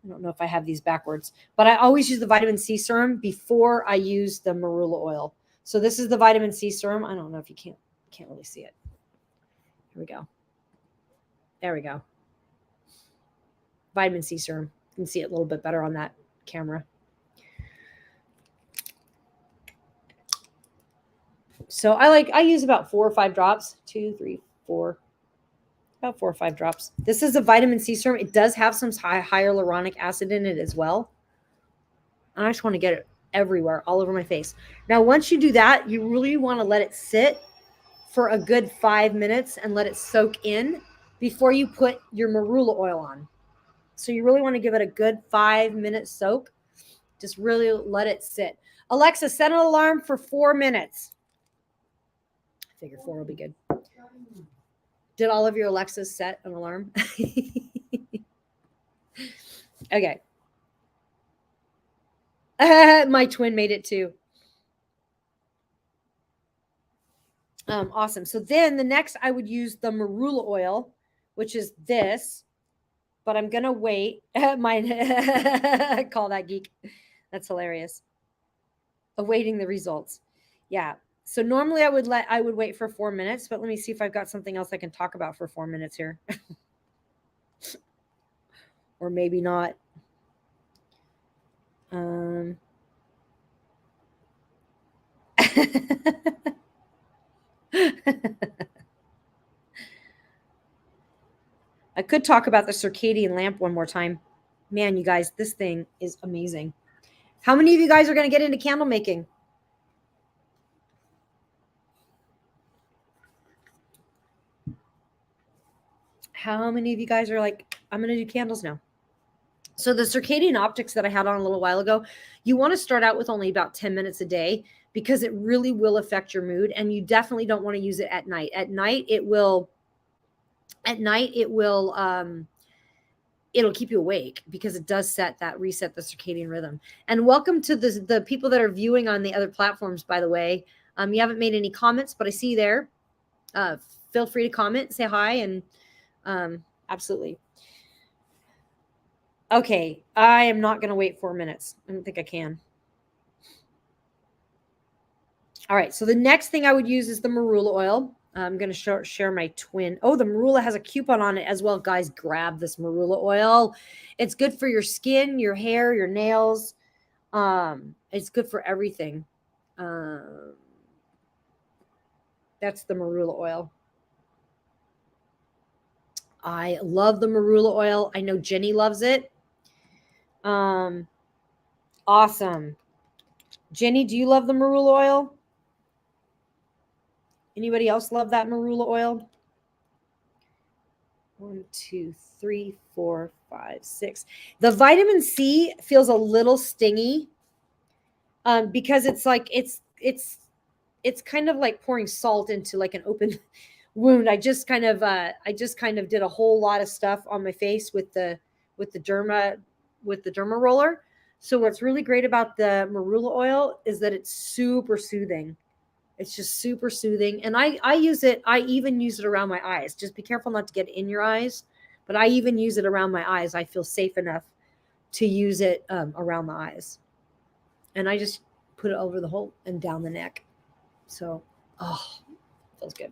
I don't know if I have these backwards, but I always use the vitamin C serum before I use the marula oil. So this is the vitamin C serum. I don't know if you can't really see it. Here we go. There we go. Vitamin C serum. You can see it a little bit better on that camera. So I use about 4 or 5 drops, 2, 3, 4, about 4 or 5 drops. This is a vitamin C serum. It does have some hyaluronic acid in it as well. I just want to get it everywhere, all over my face. Now, once you do that, you really want to let it sit for a good 5 minutes and let it soak in before you put your marula oil on. So you really want to give it a good 5-minute soak. Just really let it sit. Alexa, set an alarm for 4 minutes. I figure 4 will be good. Did all of your Alexas set an alarm? Okay. My twin made it too. Awesome. So then the next I would use the marula oil, which is this, but I'm going to wait. Call that geek. That's hilarious. Awaiting the results. Yeah. So normally I would wait for 4 minutes, but let me see if I've got something else I can talk about for 4 minutes here. Or maybe not. I could talk about the circadian lamp one more time. Man, you guys, this thing is amazing. How many of you guys are going to get into candle making? How many of you guys are like, I'm going to do candles now? So the circadian optics that I had on a little while ago, you want to start out with only about 10 minutes a day because it really will affect your mood. And you definitely don't want to use it at night. At night, it'll keep you awake because it does reset the circadian rhythm. And welcome to the people that are viewing on the other platforms, by the way. You haven't made any comments, but I see you there. feel free to comment, say hi, and absolutely. Okay, I am not going to wait 4 minutes. I don't think I can. All right, so the next thing I would use is the marula oil. I'm going to share my twin. Oh, the marula has a coupon on it as well. Guys, grab this marula oil. It's good for your skin, your hair, your nails. It's good for everything. That's the marula oil. I love the marula oil. I know Jenny loves it. Awesome. Jenny, do you love the marula oil? Anybody else love that marula oil? 1, 2, 3, 4, 5, 6. The vitamin C feels a little stingy because it's like it's kind of like pouring salt into like an open wound. I just kind of did a whole lot of stuff on my face with the derma roller. So what's really great about the marula oil is that it's super soothing. It's just super soothing. And I use it. I even use it around my eyes. Just be careful not to get in your eyes. But I even use it around my eyes. I feel safe enough to use it around the eyes. And I just put it over the whole and down the neck. So, feels good.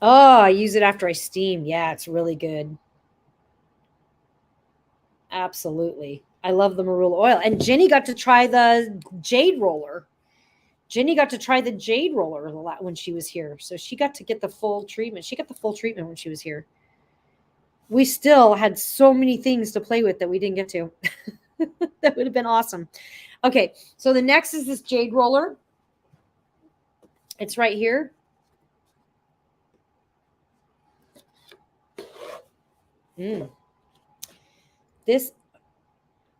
Oh, I use it after I steam. Yeah, it's really good. Absolutely. I love the marula oil. And Jenny got to try the jade roller. Jenny got to try the jade roller a lot when she was here. So she got to get the full treatment. She got the full treatment when she was here. We still had so many things to play with that we didn't get to. That would have been awesome. Okay, so the next is this jade roller. It's right here. This,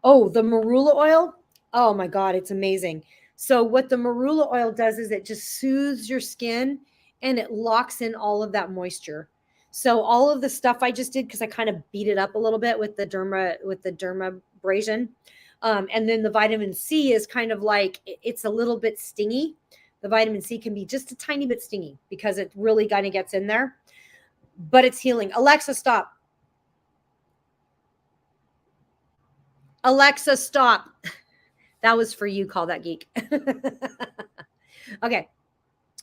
the marula oil. Oh my God, it's amazing. So what the marula oil does is it just soothes your skin and it locks in all of that moisture. So all of the stuff I just did, because I kind of beat it up a little bit with the dermabrasion. And then the vitamin C is kind of like, it's a little bit stingy. The vitamin C can be just a tiny bit stingy because it really kind of gets in there, but it's healing. Alexa, stop. Alexa, stop. That was for you, Call That Geek. Okay.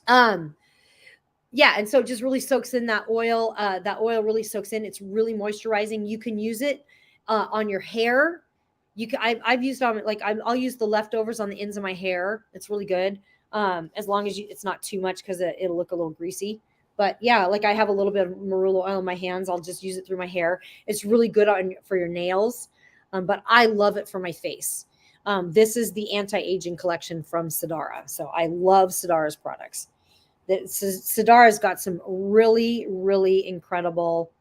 Yeah, and so it just really soaks in that oil. That oil really soaks in. It's really moisturizing. You can use it on your hair. You can. I've used on like I'll use the leftovers on the ends of my hair. It's really good. As long as it's not too much because it'll look a little greasy. But yeah, like I have a little bit of marula oil in my hands. I'll just use it through my hair. It's really good for your nails. But I love it for my face. This is the anti-aging collection from Sidara. So I love Sidara's products. Sidara's got some really, really incredible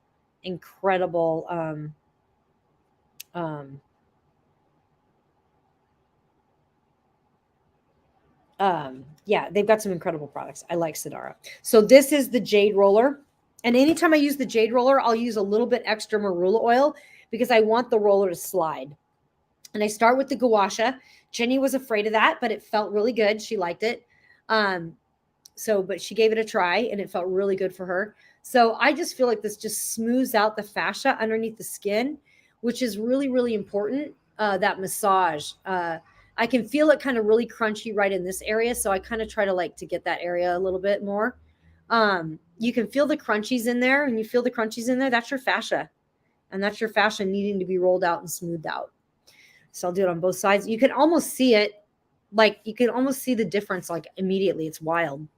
yeah, they've got some incredible products. I like Sidara. So this is the jade roller. And anytime I use the jade roller, I'll use a little bit extra marula oil because I want the roller to slide. And I start with the gua sha. Jenny was afraid of that, but it felt really good. She liked it. But she gave it a try and it felt really good for her. So I just feel like this just smooths out the fascia underneath the skin, which is really, really important. That massage. I can feel it kind of really crunchy right in this area. So I kind of try to get that area a little bit more. You can feel the crunchies in there, and you feel the crunchies in there. That's your fascia. And that's your fascia needing to be rolled out and smoothed out. So I'll do it on both sides. You can almost see it. Like you can almost see the difference like immediately. It's wild.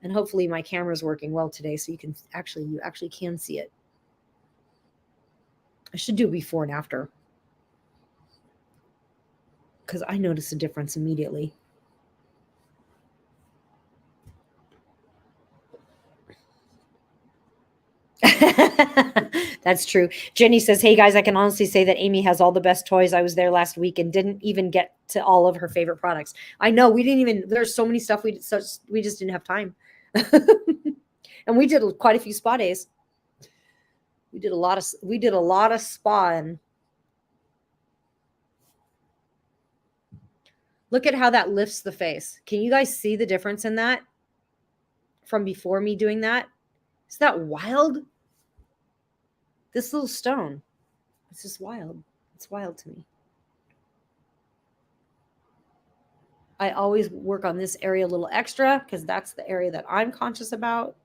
And hopefully my camera is working well today so you actually can see it. I should do before and after because I notice a difference immediately. That's true. Jenny says, "Hey guys, I can honestly say that Amy has all the best toys. I was there last week and didn't even get to all of her favorite products. I know we didn't even. There's so many stuff we just didn't have time, and we did quite a few spa days. We did a lot of spa and Look at how that lifts the face. Can you guys see the difference in that from before me doing that? Is that wild? This little stone. It's just wild. It's wild to me. I always work on this area a little extra because that's the area that I'm conscious about.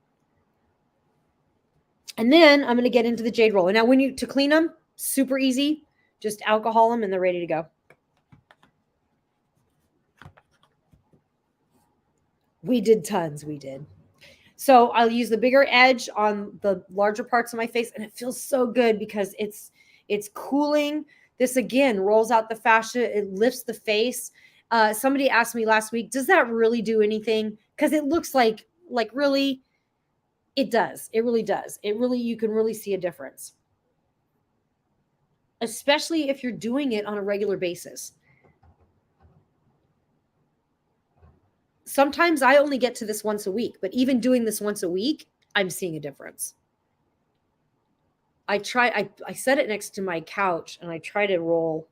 And then I'm going to get into the jade roller. Now, to clean them, super easy. Just alcohol them and they're ready to go. We did tons. We did. So I'll use the bigger edge on the larger parts of my face, and it feels so good because it's cooling. This again rolls out the fascia. It lifts the face. Somebody asked me last week, does that really do anything? Because it looks like really, it does. It really does. You can really see a difference, especially if you're doing it on a regular basis. Sometimes I only get to this once a week, but even doing this once a week, I'm seeing a difference. I set it next to my couch and I try to roll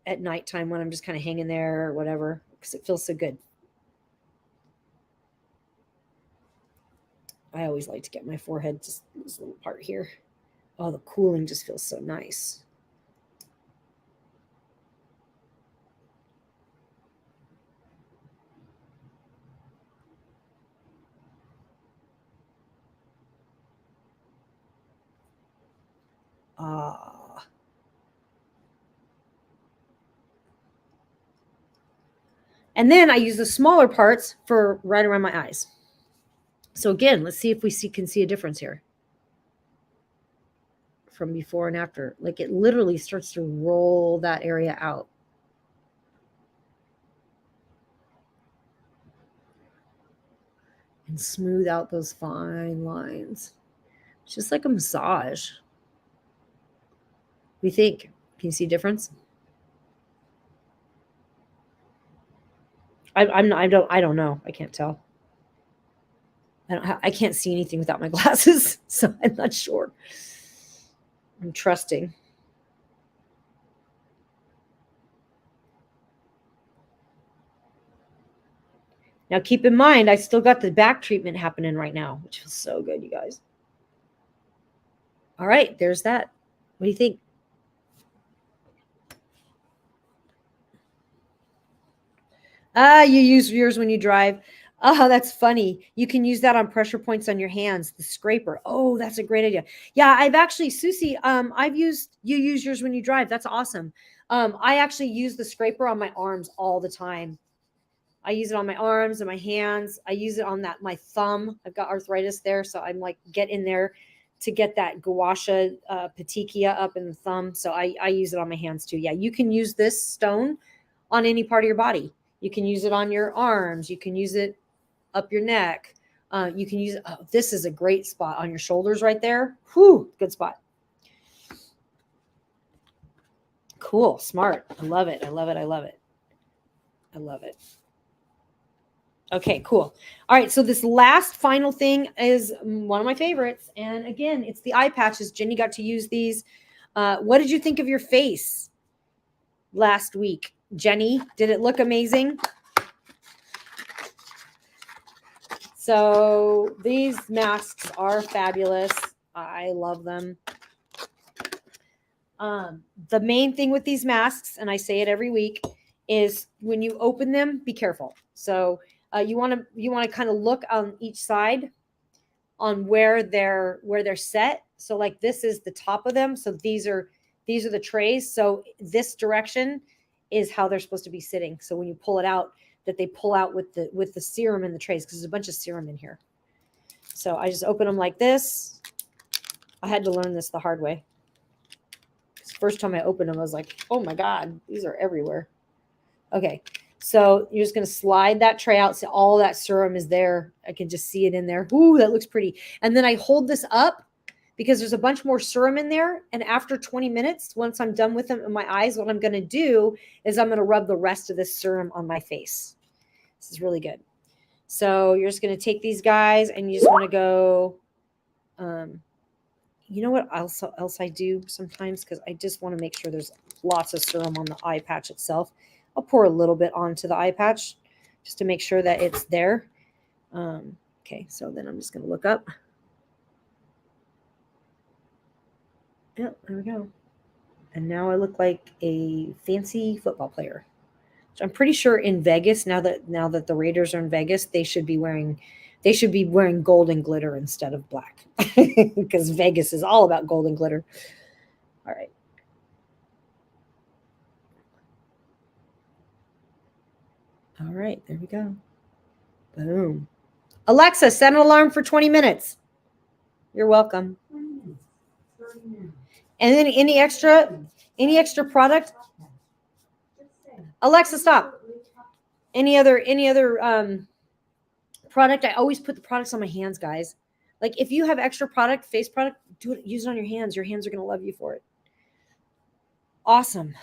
at nighttime when I'm just kind of hanging there or whatever, because it feels so good. I always like to get my forehead, just this little part here. Oh, the cooling just feels so nice. And then I use the smaller parts for right around my eyes. So again, let's see if we can see a difference here from before and after. Like it literally starts to roll that area out. And smooth out those fine lines. It's just like a massage. What do you think? Can you see a difference? I don't know. I can't tell. I can't see anything without my glasses, so I'm not sure. I'm trusting. Now keep in mind, I still got the back treatment happening right now, which feels so good, you guys. All right, there's that. What do you think? You use yours when you drive. Oh, that's funny. You can use that on pressure points on your hands, the scraper. Oh, that's a great idea. Yeah, I've actually, Susie, you use yours when you drive. That's awesome. I actually use the scraper on my arms all the time. I use it on my arms and my hands. I use it on my thumb. I've got arthritis there, so I'm like, get in there to get that gua sha petechia up in the thumb. So I use it on my hands too. Yeah, you can use this stone on any part of your body. You can use it on your arms. You can use it up your neck. You can use it. Oh, this is a great spot on your shoulders right there. Whew, good spot. Cool, smart. I love it. I love it. I love it. I love it. Okay, cool. All right, so this last final thing is one of my favorites. And again, it's the eye patches. Jenny got to use these. What did you think of your face last week? Jenny, did it look amazing? So these masks are fabulous. I love them. The main thing with these masks, and I say it every week, is when you open them, be careful. So you want to kind of look on each side on where they're set. So like this is the top of them. So these are the trays. So this direction is how they're supposed to be sitting. So when you pull it out, that they pull out with the serum in the trays, because there's a bunch of serum in here. So I just open them like this. I had to learn this the hard way. First time I opened them, I was like, oh my God, these are everywhere. Okay, so you're just going to slide that tray out so all that serum is there. I can just see it in there. Ooh, that looks pretty. And then I hold this up because there's a bunch more serum in there. And after 20 minutes, once I'm done with them in my eyes, what I'm going to do is I'm going to rub the rest of this serum on my face. This is really good. So you're just going to take these guys and you just want to go, you know what else I do sometimes, because I just want to make sure there's lots of serum on the eye patch itself. I'll pour a little bit onto the eye patch just to make sure that it's there. Okay, so then I'm just going to look up. Yep, there we go. And now I look like a fancy football player. So I'm pretty sure in Vegas, now that the Raiders are in Vegas, they should be wearing gold and glitter instead of black. Because Vegas is all about gold and glitter. All right. All right, there we go. Boom. Alexa, set an alarm for 20 minutes. You're welcome. And then any extra product? Alexa, stop. Any other product? I always put the products on my hands, guys. Like if you have extra product, face product, do it, use it on your hands. Your hands are going to love you for it. Awesome.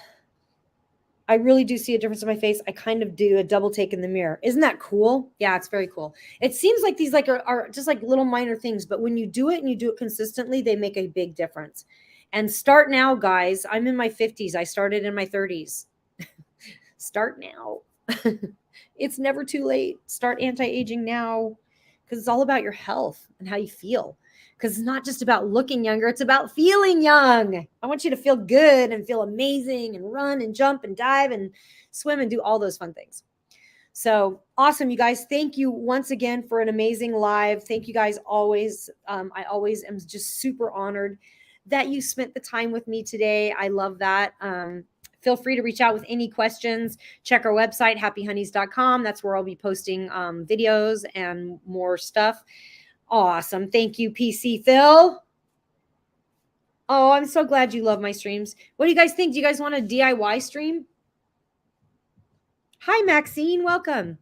I really do see a difference in my face. I kind of do a double take in the mirror. Isn't that cool? Yeah, it's very cool. It seems like these are just like little minor things, but when you do it and you do it consistently, they make a big difference. And start now, guys. I'm in my 50s. I started in my 30s. Start now. It's never too late. Start anti-aging now because it's all about your health and how you feel. Because it's not just about looking younger, it's about feeling young. I want you to feel good and feel amazing and run and jump and dive and swim and do all those fun things. So awesome, you guys. Thank you once again for an amazing live. Thank you guys always. I always am just super honored that you spent the time with me today. I love that. Feel free to reach out with any questions. Check our website, happyhoneys.com. That's where I'll be posting videos and more stuff. Awesome. Thank you, PC Phil. Oh, I'm so glad you love my streams. What do you guys think? Do you guys want a DIY stream? Hi, Maxine. Welcome.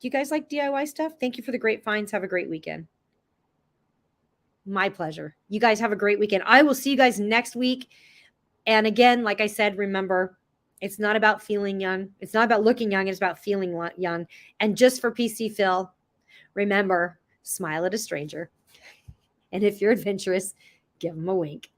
Do you guys like DIY stuff? Thank you for the great finds. Have a great weekend. My pleasure. You guys have a great weekend. I will see you guys next week. And again, like I said, remember, it's not about feeling young. It's not about looking young. It's about feeling young. And just for PC Phil, remember, smile at a stranger. And if you're adventurous, give them a wink.